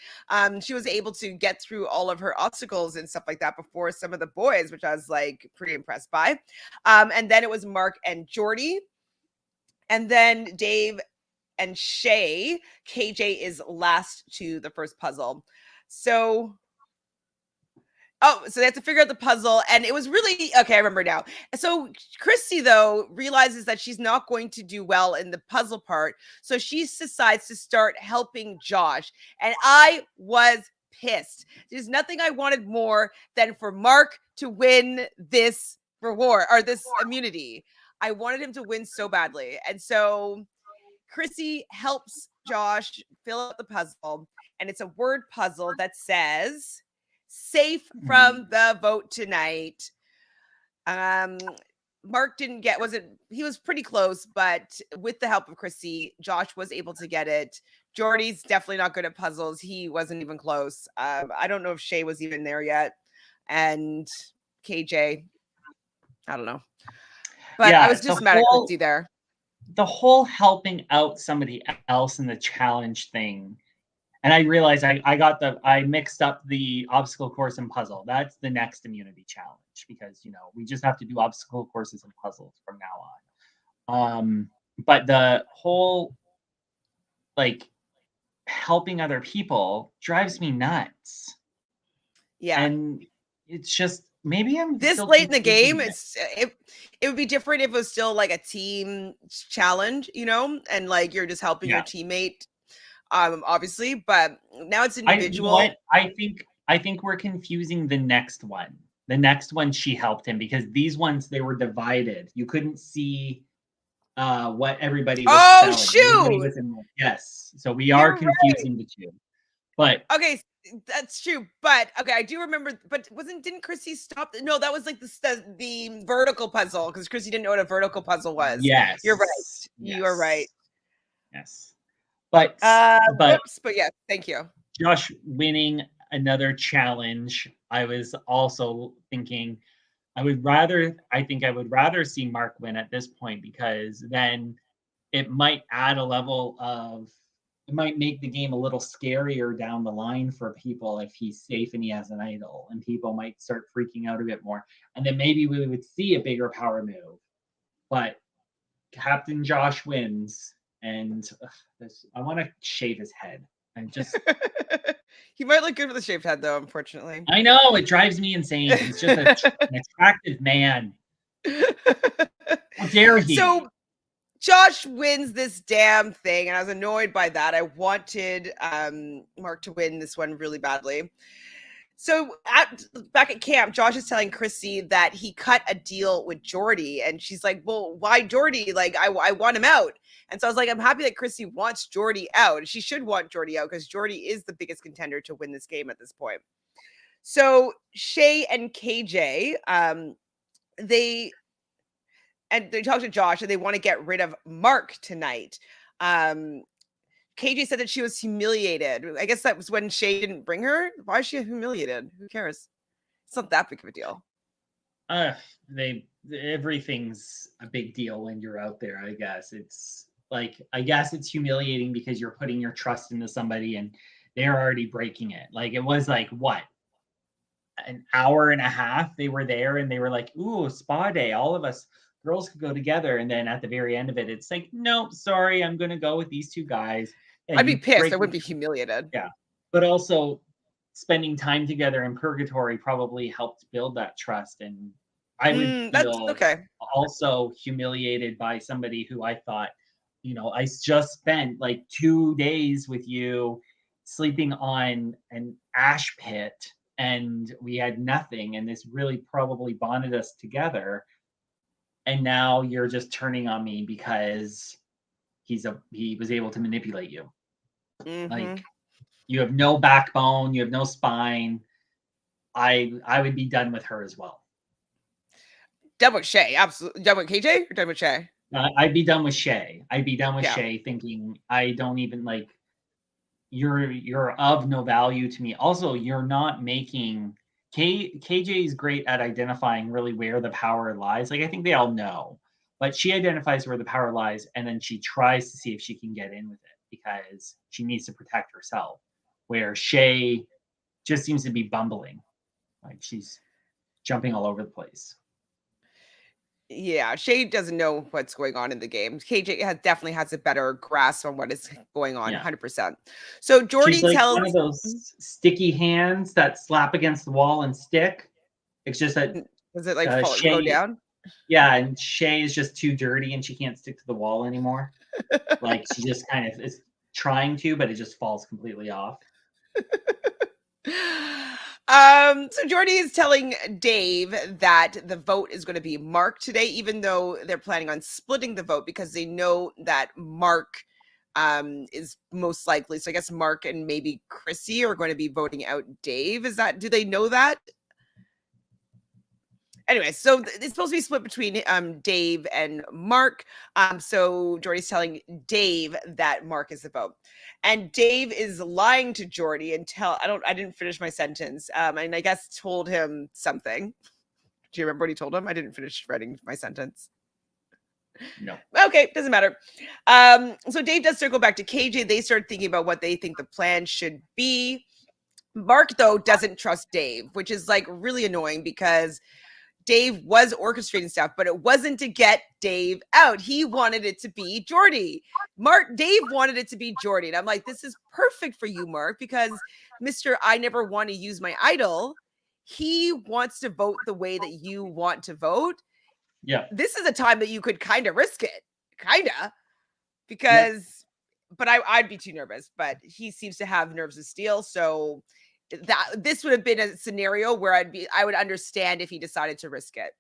She was able to get through all of her obstacles and stuff like that before some of the boys, which I was like pretty impressed by. And then it was Mark and Jordy, and then Dave and Shay. KJ is last to the first puzzle. So so they have to figure out the puzzle. And it was really okay. I remember now. So Christy, though, realizes that she's not going to do well in the puzzle part. So she decides to start helping Josh. And I was pissed. There's nothing I wanted more than for Mark to win this reward or this immunity. I wanted him to win so badly. And so Chrissy helps Josh fill out the puzzle. And it's a word puzzle that says safe from the vote tonight. Mark didn't get, he was pretty close, but with the help of Chrissy, Josh was able to get it. Jordy's definitely not good at puzzles. He wasn't even close. I don't know if Shay was even there yet. And KJ, I don't know. But yeah, I was just mad at Chrissy there. The whole helping out somebody else in the challenge thing. And I realized I mixed up the obstacle course and puzzle. That's the next immunity challenge because, we just have to do obstacle courses and puzzles from now on. But the whole, like, helping other people drives me nuts. Yeah. And it's just, maybe I'm this late in the game. It would be different if it was still like a team challenge, and like you're just helping your teammate. Obviously, but now it's individual. I think we're confusing the next one. The next one, she helped him because these ones, they were divided. You couldn't see what everybody was selling. Shoot! Yes. So we are confusing the two. But okay, that's true. But okay, I do remember. But didn't Chrissy stop? No, that was like the vertical puzzle because Chrissy didn't know what a vertical puzzle was. Yes, you're right. Yes. You are right. Yes. But yeah, thank you. Josh winning another challenge. I was also thinking I would rather see Mark win at this point because then it might add a level of it might make the game a little scarier down the line for people if he's safe and he has an idol, and people might start freaking out a bit more. And then maybe we would see a bigger power move. But Captain Josh wins. And I want to shave his head. And just he might look good with a shaved head, though. Unfortunately, I know it drives me insane. He's just an attractive man. How dare he? So Josh wins this damn thing, and I was annoyed by that. I wanted Mark to win this one really badly. So back at camp, Josh is telling Chrissy that he cut a deal with Jordy, and she's like, well, why Jordy? Like, I want him out. And so I was like, I'm happy that Chrissy wants Jordy out. She should want Jordy out because Jordy is the biggest contender to win this game at this point. So Shay and KJ, they talk to Josh and they want to get rid of Mark tonight. KJ said that she was humiliated. I guess that was when Shay didn't bring her. Why is she humiliated? Who cares? It's not that big of a deal. Everything's a big deal when you're out there, I guess. I guess it's humiliating because you're putting your trust into somebody and they're already breaking it. Like, it was like, what? An hour and a half they were there and they were like, ooh, spa day, all of us girls could go together, and then at the very end of it it's like, nope, sorry, I'm gonna go with these two guys. I'd be You pissed. I break, wouldn't be humiliated. yeah, but also spending time together in purgatory probably helped build that trust, and I would That's feel okay. also humiliated by somebody who I thought, I just spent like 2 days with you sleeping on an ash pit and we had nothing, and this really probably bonded us together, and now you're just turning on me because he was able to manipulate you. Like, you have no backbone, you have no spine. I would be done with her as well. Done with Shay, absolutely. Done with KJ or done with Shay? I'd be done with Shay. I'd be done with Yeah. Shay, thinking I don't even like, you're of no value to me. Also, you're not making KJ is great at identifying really where the power lies. Like, I think they all know, but she identifies where the power lies and then she tries to see if she can get in with it because she needs to protect herself. Where Shay just seems to be bumbling, like she's jumping all over the place. Yeah, Shay doesn't know what's going on in the game. KJ definitely has a better grasp on what is going on, Yeah. 100%. So She's Jordy like tells one of those sticky hands that slap against the wall and stick. It's just that does it like go Shay, down? yeah, and Shay is just too dirty and she can't stick to the wall anymore. Like, she just kind of is trying to, but it just falls completely off. So Jordy is telling Dave that the vote is going to be Mark today, even though they're planning on splitting the vote because they know that Mark is most likely. So I guess Mark and maybe Chrissy are going to be voting out Dave. Do they know that? Anyway, so it's supposed to be split between Dave and Mark. So Jordy's telling Dave that Mark is the vote. And Dave is lying to Jordy and I didn't finish my sentence. And I guess told him something. Do you remember what he told him? I didn't finish writing my sentence. No. Okay, doesn't matter. So Dave does circle back to KJ. They start thinking about what they think the plan should be. Mark, though, doesn't trust Dave, which is like really annoying because Dave was orchestrating stuff, but it wasn't to get Dave out. He wanted it to be Jordy. Dave wanted it to be Jordy. And I'm like, this is perfect for you, Mark, because Mr. I never want to use my idol. He wants to vote the way that you want to vote. Yeah. This is a time that you could kind of risk it. Because, but I'd be too nervous, but he seems to have nerves of steel. So this would have been a scenario where I would understand if he decided to risk it,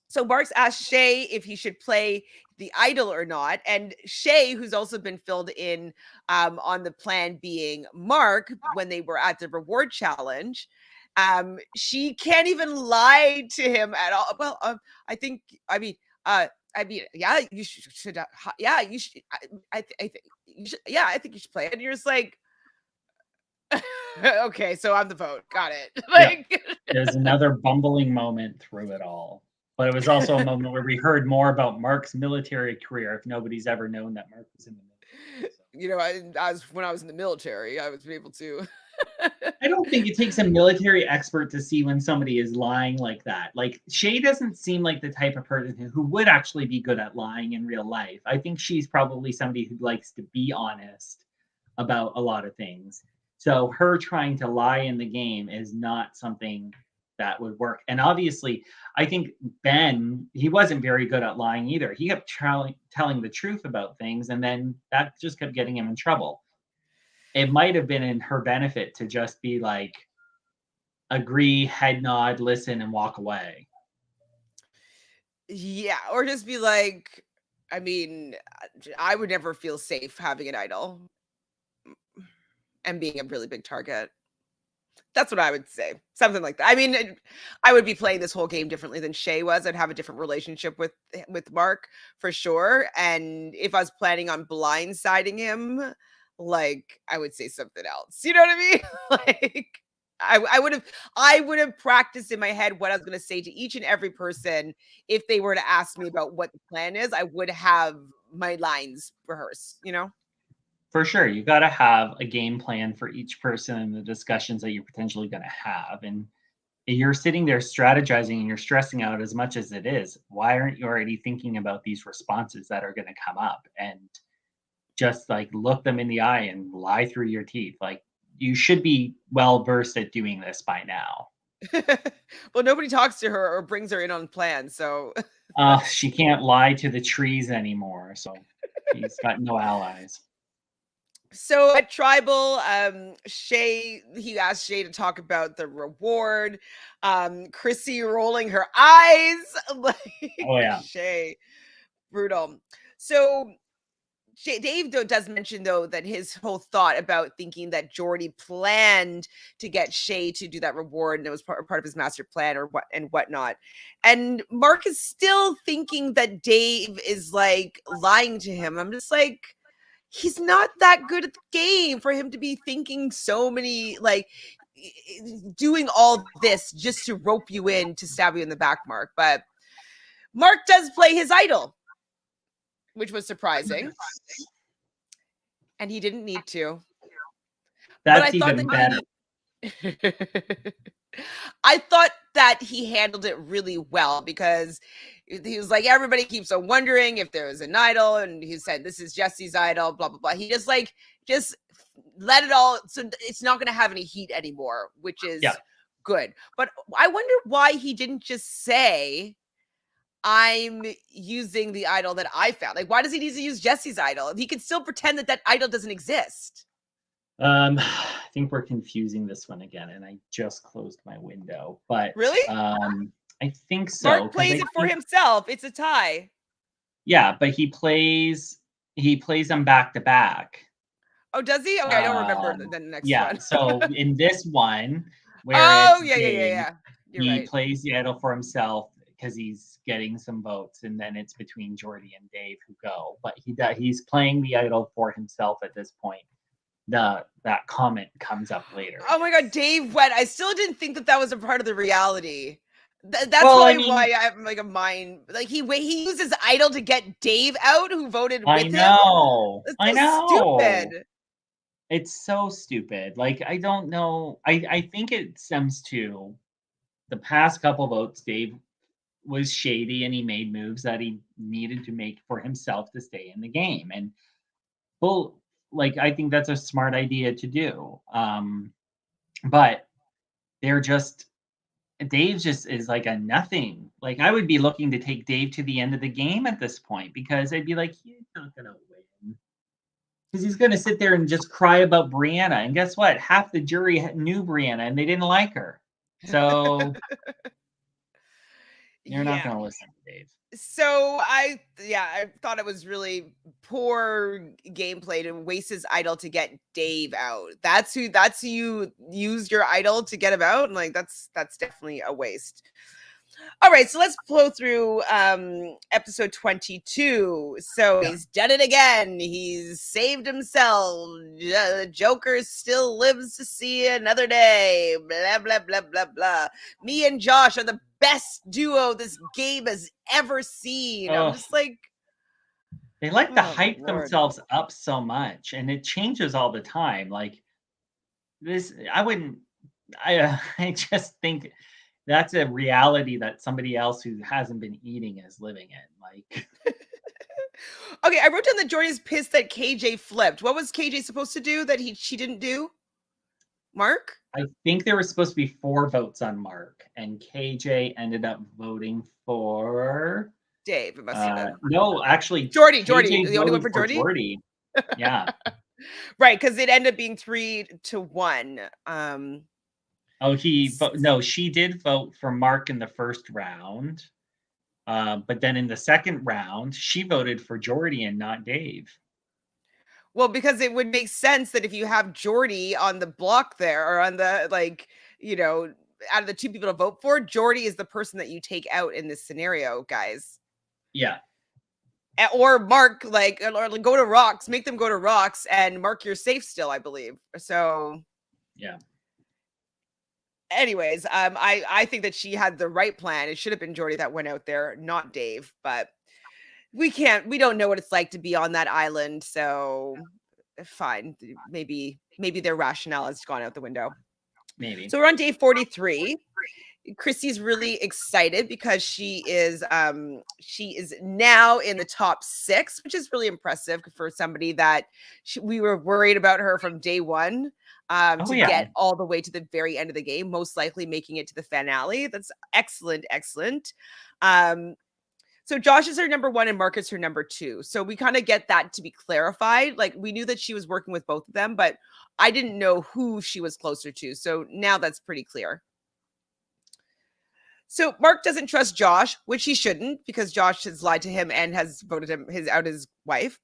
So Mark's asked Shay if he should play the idol or not. And Shay, who's also been filled in on the plan being Mark when they were at the reward challenge, she can't even lie to him at all. Well, yeah, you should. Yeah, you should. I think you should. Yeah, I think you should play it. And you're just like, okay, so I'm the vote. Got it. Like, There's another bumbling moment through it all. But it was also a moment where we heard more about Mark's military career, if nobody's ever known that Mark was in the military. So. when I was in the military, I was able to. I don't think it takes a military expert to see when somebody is lying like that. Like, Shay doesn't seem like the type of person who would actually be good at lying in real life. I think she's probably somebody who likes to be honest about a lot of things. So her trying to lie in the game is not something that would work. And obviously, I think Ben, he wasn't very good at lying either. He kept telling the truth about things, and then that just kept getting him in trouble. It might have been in her benefit to just be like, agree, head nod, listen, and walk away. Yeah, or just be like, I mean, I would never feel safe having an idol and being a really big target. That's what I would say. Something like that. I mean, I would be playing this whole game differently than Shay was. I'd have a different relationship with Mark for sure. And if I was planning on blindsiding him, like I would say something else. You know what I mean? Like I would have practiced in my head what I was going to say to each and every person if they were to ask me about what the plan is. I would have my lines rehearsed, you know? For sure, you got to have a game plan for each person and the discussions that you're potentially going to have. And you're sitting there strategizing and you're stressing out as much as it is. Why aren't you already thinking about these responses that are going to come up and just like look them in the eye and lie through your teeth? Like you should be well versed at doing this by now. Well, nobody talks to her or brings her in on plans, so She can't lie to the trees anymore, so she's got no allies. so at tribal, Shay, he asked Shay to talk about the reward. Chrissy rolling her eyes like Oh yeah. Shay, brutal. So Dave does mention though that his whole thought about thinking that Jordy planned to get Shay to do that reward and it was part of his master plan or whatnot. And Mark is still thinking that Dave is like lying to him. I'm just like, he's not that good at the game for him to be thinking so many like doing all this just to rope you in to stab you in the back, Mark. But Mark does play his idol, which was surprising. And he didn't need to. That's even better. I thought that he handled it really well because he was like, everybody keeps on wondering if there was an idol, and he said, this is Jesse's idol, blah, blah, blah. He just let it all, so it's not going to have any heat anymore, which is good. But I wonder why he didn't just say, I'm using the idol that I found. Like, why does he need to use Jesse's idol? He can still pretend that idol doesn't exist. I think we're confusing this one again, and I just closed my window. But really, I think so. Mark plays it for himself. It's a tie. Yeah, but he plays them back to back. Oh, does he? Okay, I don't remember the next one. So in this one, where yeah. He plays the idol for himself because he's getting some votes, and then it's between Jordy and Dave who go. But he's playing the idol for himself at this point. That comment comes up later. Oh my god, Dave went. I still didn't think that was a part of the reality. That's why I have like a mind. Like he used his idol to get Dave out, who voted with him. I know. Stupid. It's so stupid. Like I don't know. I think it stems to the past couple votes. Dave was shady and he made moves that he needed to make for himself to stay in the game. And like I think that's a smart idea to do. But Dave just is like a nothing. Like I would be looking to take Dave to the end of the game at this point because I'd be like, he's not gonna win. Because he's gonna sit there and just cry about Brianna. And guess what? Half the jury knew Brianna and they didn't like her. So you're not gonna listen to Dave. So I thought it was really poor gameplay to waste his idol to get Dave out. That's who you use your idol to get him out. And like that's definitely a waste. All right, so let's blow through episode 22. So he's done it again. He's saved himself. Joker still lives to see another day. Blah, blah, blah, blah, blah. Me and Josh are the best duo this game has ever seen. I'm just like... They like to hype themselves up so much, and it changes all the time. Like this, I just think... That's a reality that somebody else who hasn't been eating is living in. Like, okay, I wrote down that Jordy's pissed that KJ flipped. What was KJ supposed to do that she didn't do? Mark? I think there was supposed to be 4 votes on Mark, and KJ ended up voting for Dave. It must have been. No, actually, Jordy. The only one for Jordy. Yeah, right, because it ended up being 3-1. Oh, she did vote for Mark in the first round. But then in the second round, she voted for Jordy and not Dave. Well, because it would make sense that if you have Jordy on the block there, or on the, like, out of the two people to vote for, Jordy is the person that you take out in this scenario, guys. Yeah. Or Mark, like, or go to Rocks, make them go to Rocks, and Mark, you're safe still, I believe. So, yeah. anyways, I think that she had the right plan. It should have been Jordy that went out there, not Dave. But we don't know what it's like to be on that island. So, fine. Maybe their rationale has gone out the window. Maybe. So we're on day 43. Chrissy's really excited because she is now in the top 6, which is really impressive for somebody that we were worried about her from day one, to get all the way to the very end of the game, most likely making it to the finale. That's excellent. So Josh is her number 1 and Mark is her number 2. So we kind of get that to be clarified. Like, we knew that she was working with both of them, but I didn't know who she was closer to. So now that's pretty clear. So Mark doesn't trust Josh, which he shouldn't, because Josh has lied to him and has voted out his wife.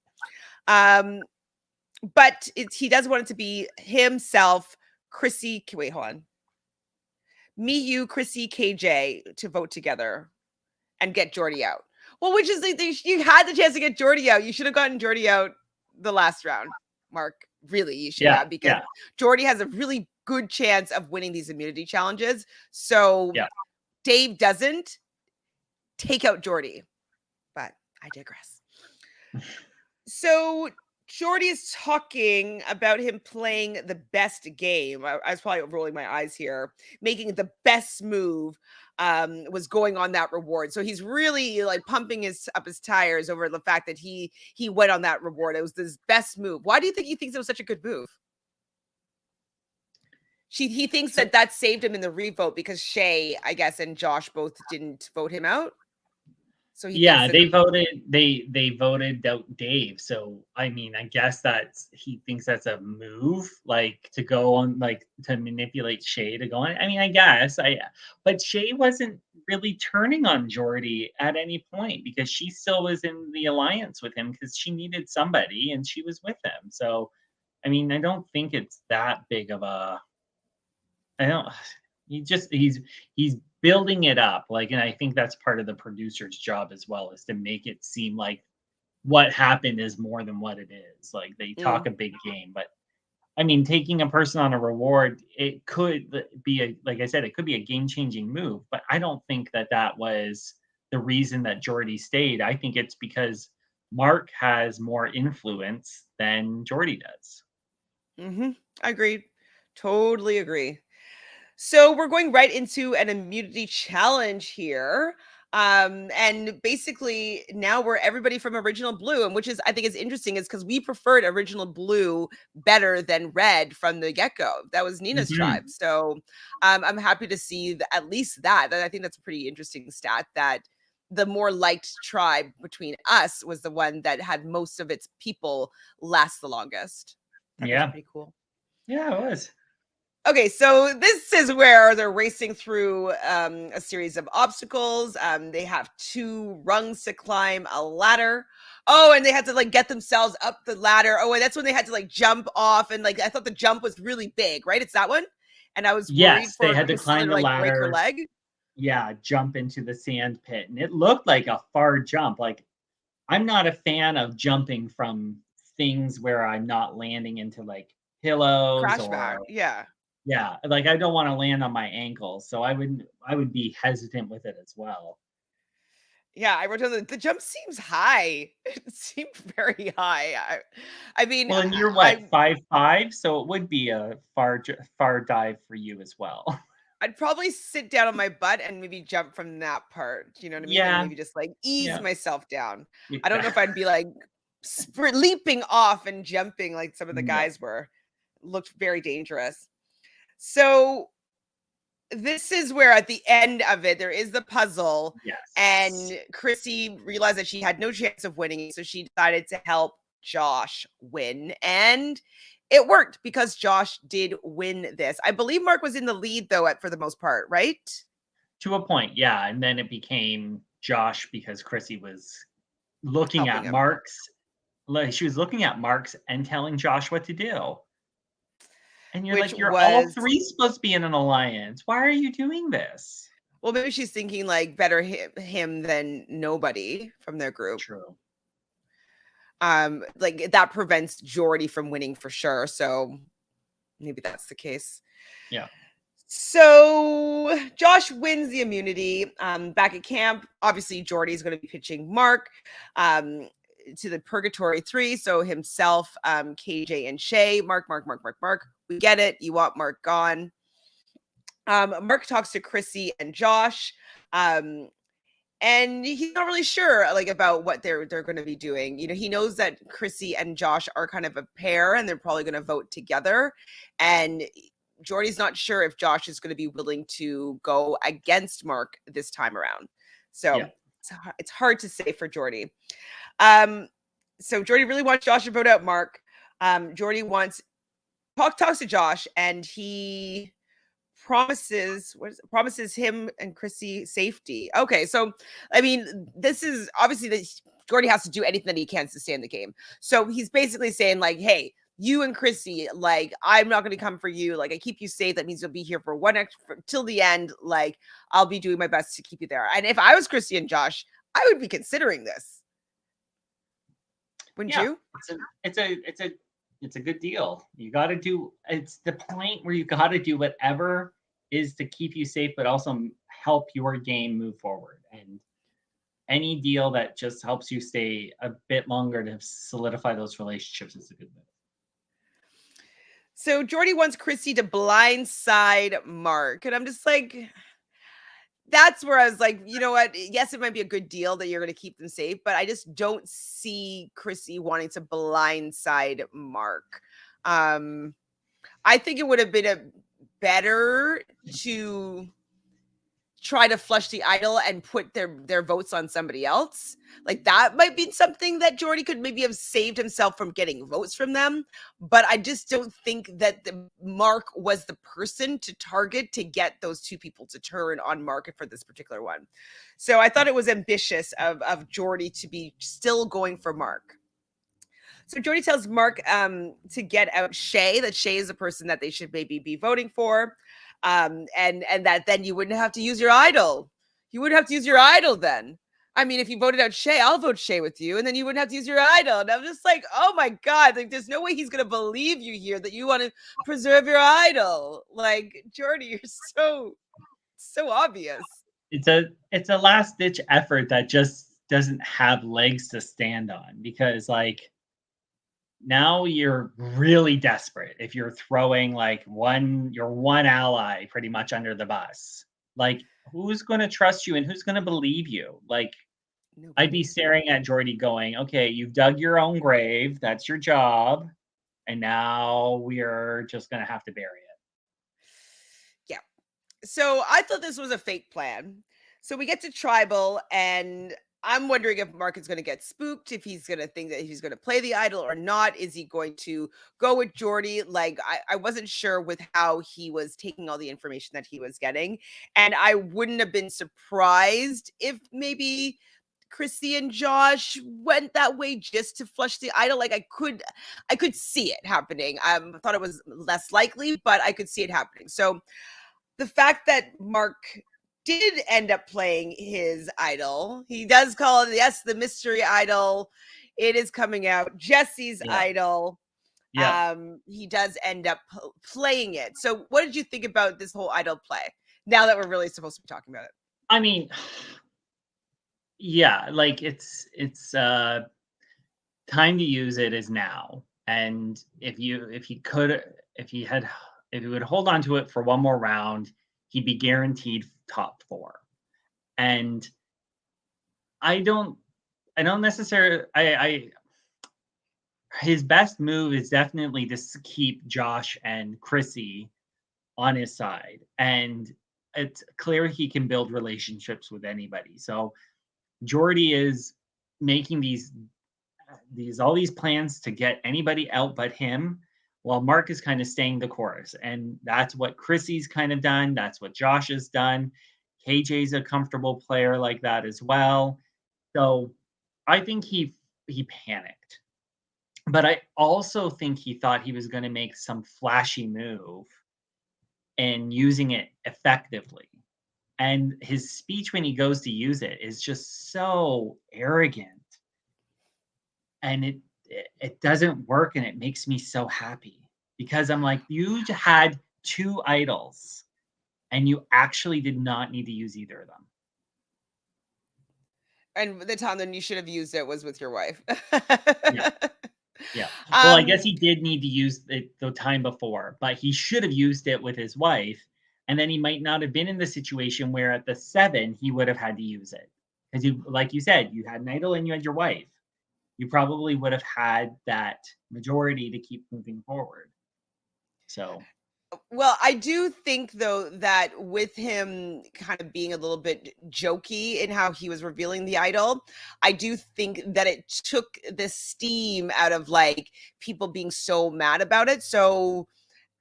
But he does want it to be himself, Chrissy. Wait, hold on. Me, you, Chrissy, KJ to vote together and get Jordy out. Well, which is you had the chance to get Jordy out. You should have gotten Jordy out the last round, Mark. Really, you should have, because Jordy has a really good chance of winning these immunity challenges. So Dave doesn't take out Jordy, but I digress. So Jordy is talking about him playing the best game. I was probably rolling my eyes here. Making the best move was going on that reward. So he's really like pumping up his tires over the fact that he went on that reward. It was his best move. Why do you think he thinks it was such a good move? He thinks that saved him in the revote because Shay, I guess, and Josh both didn't vote him out. So they voted out Dave. So I mean, I guess he thinks that's a move, like to go on, like to manipulate Shay to go on. I mean, I guess but Shay wasn't really turning on Jordy at any point because she still was in the alliance with him because she needed somebody and she was with him. So I mean, I don't think it's that big of a. I don't. He's building it up, like, and I think that's part of the producer's job as well, is to make it seem like what happened is more than what it is. Like, they talk a big game, but I mean, taking a person on a reward, it could be like I said, it could be a game-changing move, but I don't think that was the reason that Jordy stayed. I think it's because Mark has more influence than Jordy does. Agreed. Totally agree. So we're going right into an immunity challenge here. And basically now we're everybody from Original Blue, and which is, I think is interesting, is because we preferred Original Blue better than Red from the get-go. That was Nina's tribe. So I'm happy to see at least that. I think that's a pretty interesting stat, that the more liked tribe between us was the one that had most of its people last the longest. That was pretty cool. Yeah, it was. Okay, so this is where they're racing through a series of obstacles. They have 2 rungs to climb a ladder. Oh, and they had to like get themselves up the ladder. Oh, and that's when they had to like jump off. And like, I thought the jump was really big, right? It's that one. And I was worried they had to climb the ladder, break her leg. Yeah, jump into the sand pit, and it looked like a far jump. Like, I'm not a fan of jumping from things where I'm not landing into like pillows crash mat. Yeah, like I don't want to land on my ankles, so I would be hesitant with it as well. Yeah, I wrote down the jump seems high. It seemed very high. I mean, well, and you're what, 5'5", so it would be a far dive for you as well. I'd probably sit down on my butt and maybe jump from that part. You know what I mean? Yeah. And maybe just like ease myself down. Exactly. I don't know if I'd be like leaping off and jumping like some of the guys were. Looked very dangerous. So this is where at the end of it, there is the puzzle. Yes. And Chrissy realized that she had no chance of winning. So she decided to help Josh win. And it worked because Josh did win this. I believe Mark was in the lead, though, for the most part, right? To a point, yeah. And then it became Josh because Chrissy was looking at Mark's like she was looking at Mark's and telling Josh what to do. And you're which like, you're all was three supposed to be in an alliance. Why are you doing this? well, maybe she's thinking like better him than nobody from their group. True. Like that prevents Jordy from winning for sure. So maybe that's the case. Yeah. So Josh wins the immunity. Back at camp, obviously Jordy's going to be pitching Mark to the Purgatory 3. So himself, KJ, and Shay. Mark. We get it. You want Mark gone. Mark talks to Chrissy and Josh. And he's not really sure like about what they're going to be doing. You know, he knows that Chrissy and Josh are kind of a pair and they're probably going to vote together. And Jordy's not sure if Josh is going to be willing to go against Mark this time around. So Yeah. it's hard to say for Jordy. So Jordy really wants Josh to vote out Mark. Jordy talks to Josh, and he promises him and Chrissy safety. Okay, so I mean, this is obviously that Jordy has to do anything that he can to stay in the game. So he's basically saying like, hey, you and Chrissy, like, I'm not going to come for you. Like, I keep you safe. That means you'll be here for till the end. Like, I'll be doing my best to keep you there. And if I was Chrissy and Josh, I would be considering this. Wouldn't you? It's a good deal. You got to do. It's the point where you got to do whatever is to keep you safe, but also help your game move forward. And any deal that just helps you stay a bit longer to solidify those relationships is a good move. So Jordy wants Chrissy to blindside Mark. And I'm just like, that's where I was like, you know what? Yes, it might be a good deal that you're going to keep them safe, but I just don't see Chrissy wanting to blindside Mark. I think it would have been better to try to flush the idol and put their votes on somebody else. Like that might be something that Jordy could maybe have saved himself from getting votes from them. But I just don't think that the Mark was the person to target to get those two people to turn on Mark for this particular one. So I thought it was ambitious of Jordy to be still going for Mark. So Jordy tells Mark to get out Shay, that Shay is the person that they should maybe be voting for. And that then you wouldn't have to use your idol. You wouldn't have to use your idol then. I mean, if you voted out Shay, I'll vote Shay with you, and then you wouldn't have to use your idol. And I'm just like, oh my God, like there's no way he's gonna believe you here that you want to preserve your idol. Like, Jordy, you're so obvious. It's a last ditch effort that just doesn't have legs to stand on, because like now you're really desperate if you're throwing like your one ally pretty much under the bus. Like, who's going to trust you and who's going to believe you? Like, Nobody. I'd be staring at Jordy going, okay, you've dug your own grave. That's your job. And now we're just going to have to bury it. Yeah. So I thought this was a fake plan. So we get to tribal, and I'm wondering if Mark is going to get spooked, if he's going to think that he's going to play the idol or not. Is he going to go with Jordy? Like, I wasn't sure with how he was taking all the information that he was getting. And I wouldn't have been surprised if maybe Chrissy and Josh went that way just to flush the idol. Like I could see it happening. I thought it was less likely, but I could see it happening. So the fact that Mark did end up playing his idol, he does call it, yes, the mystery idol. It is coming out. Jesse's idol. Yeah. He does end up playing it. So what did you think about this whole idol play? Now that we're really supposed to be talking about it. I mean, yeah, like it's time to use it is now. And if he would hold on to it for one more round, he'd be guaranteed top 4. And I don't necessarily his best move is definitely to keep Josh and Chrissy on his side. And it's clear he can build relationships with anybody. So Jordy is making all these plans to get anybody out but him, while Mark is kind of staying the course. And that's what Chrissy's kind of done. That's what Josh has done. KJ's a comfortable player like that as well. So I think he panicked. But I also think he thought he was gonna make some flashy move and using it effectively. And his speech when he goes to use it is just so arrogant, and it doesn't work, and it makes me so happy because I'm like, "You had 2 idols, and you actually did not need to use either of them." And the time then you should have used it was with your wife. Yeah, yeah. Well, I guess um, he did need to use it the time before, but he should have used it with his wife, and then he might not have been in the situation where at the 7, he would have had to use it. Because you like you said, you had an idol and you had your wife. You probably would have had that majority to keep moving forward. So, well, I do think though that with him kind of being a little bit jokey in how he was revealing the idol, I do think that it took the steam out of like people being so mad about it. So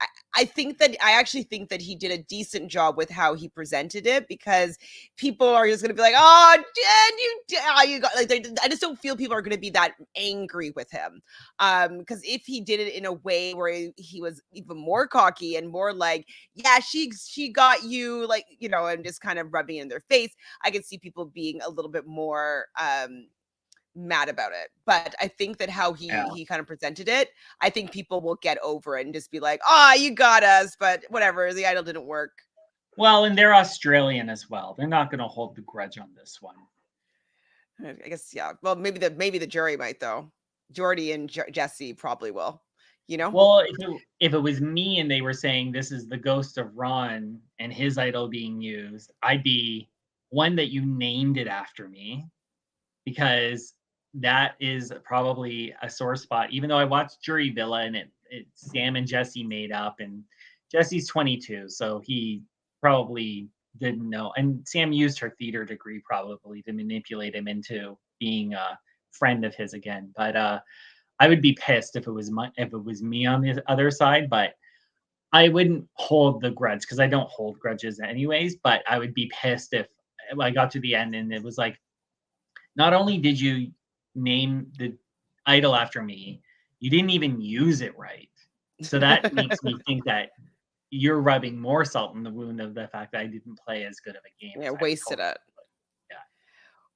I, I actually think that he did a decent job with how he presented it, because people are just gonna be like, "Oh, Jen, you got like." I just don't feel people are gonna be that angry with him, because if he did it in a way where he was even more cocky and more like, "Yeah, she got you," like, and just kind of rubbing it in their face, I could see people being a little bit more mad about it. But I think that how yeah. he kind of presented it, I think people will get over it and just be like, "Ah, you got us," but whatever, the idol didn't work. Well, and they're Australian as well. They're not gonna hold the grudge on this one. I guess, yeah. Well, maybe the jury might though. Jordy and Jesse probably will. You know? Well, if it was me and they were saying this is the ghost of Ron and his idol being used, I'd be one that you named it after me because that is probably a sore spot. Even though I watched Jury Villa and it Sam and Jesse made up, and Jesse's 22, so he probably didn't know. And Sam used her theater degree probably to manipulate him into being a friend of his again. But I would be pissed if it was me on the other side, but I wouldn't hold the grudge because I don't hold grudges anyways. But I would be pissed if I got to the end and it was like, not only did you name the idol after me, you didn't even use it right. So that makes me think that you're rubbing more salt in the wound of the fact that I didn't play as good of a game Yeah, as I wasted totally it.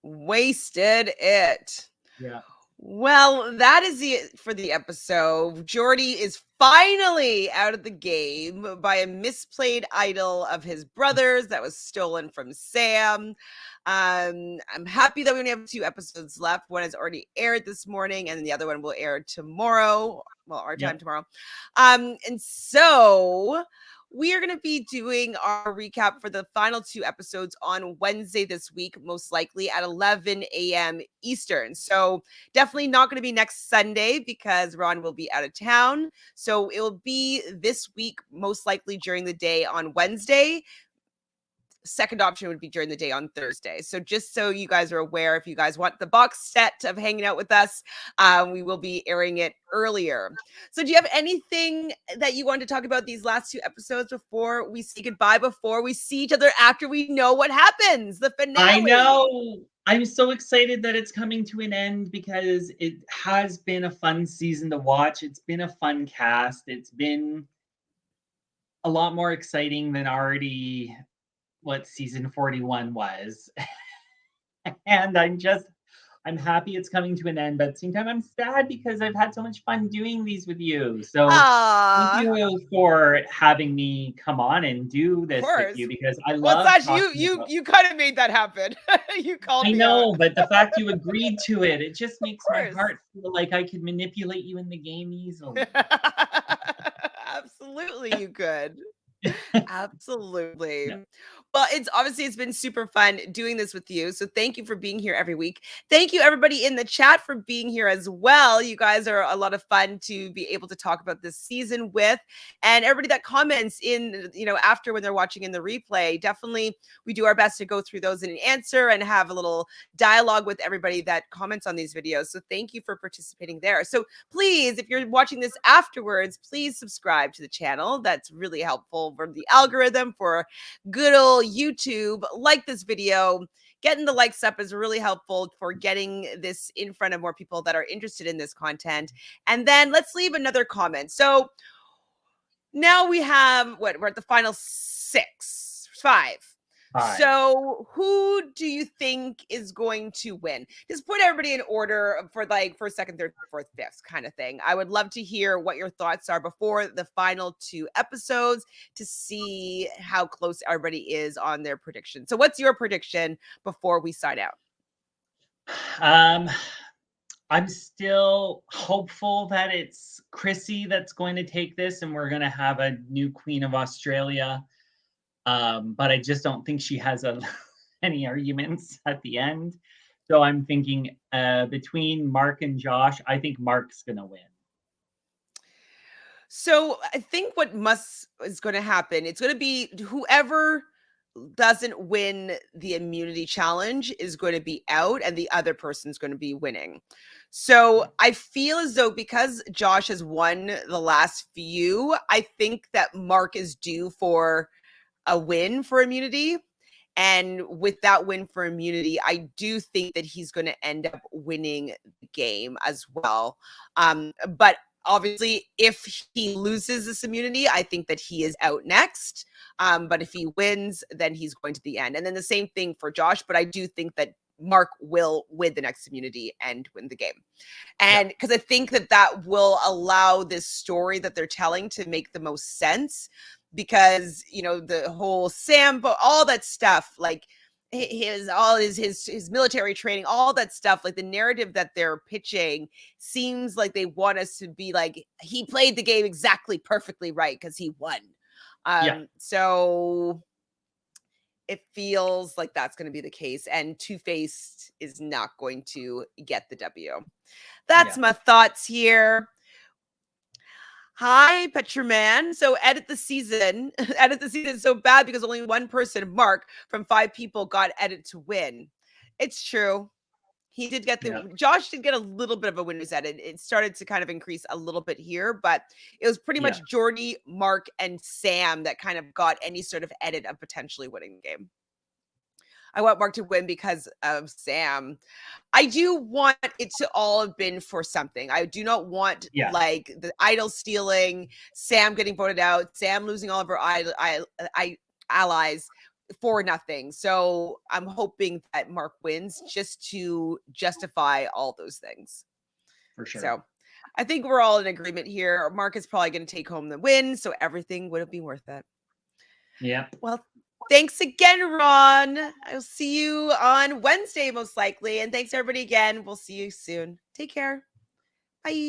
would. Wasted it. Yeah. Yeah. Well, that is it for the episode. Jordy is finally out of the game by a misplayed idol of his brother's that was stolen from Sam. I'm happy that we only have 2 episodes left. One has already aired this morning, and then the other one will air tomorrow. Well, our time Yep. tomorrow. And so we are going to be doing our recap for the final 2 episodes on Wednesday this week, most likely at 11 a.m. Eastern. So definitely not going to be next Sunday because Ron will be out of town. So it will be this week, most likely during the day on Wednesday. Second option would be during the day on Thursday. So just so you guys are aware, if you guys want the box set of hanging out with us, we will be airing it earlier. So do you have anything that you want to talk about these last 2 episodes before we say goodbye, before we see each other after we know what happens, the finale? I know. I'm so excited that it's coming to an end because it has been a fun season to watch. It's been a fun cast. It's been a lot more exciting than already what season 41 was. And I'm happy it's coming to an end, but at the same time I'm sad because I've had so much fun doing these with you. So thank Ah, you for having me come on and do of this with course. you because I Well, love Sash, you talking you about. you kind of made that happen. You called I me out. know, but the fact you agreed to it, it just Of makes my course. heart feel like I could manipulate you in the game easily. Absolutely, you could. Absolutely. Yeah. Well, it's been super fun doing this with you. So thank you for being here every week. Thank you everybody in the chat for being here as well. You guys are a lot of fun to be able to talk about this season with, and everybody that comments in, after when they're watching in the replay. Definitely we do our best to go through those and answer and have a little dialogue with everybody that comments on these videos. So thank you for participating there. So please, if you're watching this afterwards, please subscribe to the channel. That's really helpful for the algorithm, for good old YouTube. Like this video. Getting the likes up is really helpful for getting this in front of more people that are interested in this content. And then let's leave another comment. So now we have what? We're at the final five. So who do you think is going to win? Just put everybody in order for like first, second, third, fourth, fifth kind of thing. I would love to hear what your thoughts are before the final 2 episodes to see how close everybody is on their prediction. So what's your prediction before we sign out? I'm still hopeful that it's Chrissy that's going to take this and we're going to have a new Queen of Australia. But I just don't think she has any arguments at the end. So I'm thinking between Mark and Josh, I think Mark's going to win. So I think what is going to happen, it's going to be whoever doesn't win the immunity challenge is going to be out and the other person's going to be winning. So I feel as though because Josh has won the last few, I think that Mark is due for a win for immunity. And with that win for immunity, I do think that he's going to end up winning the game as well. But obviously, if he loses this immunity, I think that he is out next. But if he wins, then he's going to the end. And then the same thing for Josh. But I do think that Mark will win the next immunity and win the game. And because I think that that will allow this story that they're telling to make the most sense. Because, you know, the whole Sam, all that stuff, like his military training, all that stuff, like the narrative that they're pitching seems like they want us to be like, he played the game exactly perfectly right because he won. So it feels like that's going to be the case. And Two-Faced is not going to get the W. That's my thoughts here. Hi, Petraman. So edit the season so bad because only one person, Mark, from 5 people got edit to win. It's true. He did get Josh did get a little bit of a winner's edit. It started to kind of increase a little bit here, but it was pretty much Jordy, Mark, and Sam that kind of got any sort of edit of potentially winning the game. I want Mark to win because of Sam. I do want it to all have been for something. I do not want like the idol stealing, Sam getting voted out, Sam losing all of her allies for nothing. So I'm hoping that Mark wins just to justify all those things. For sure. So I think we're all in agreement here. Mark is probably going to take home the win, so everything would be worth it. Yeah. Well, thanks again, Ron. I'll see you on Wednesday, most likely. And thanks, everybody, again. We'll see you soon. Take care. Bye.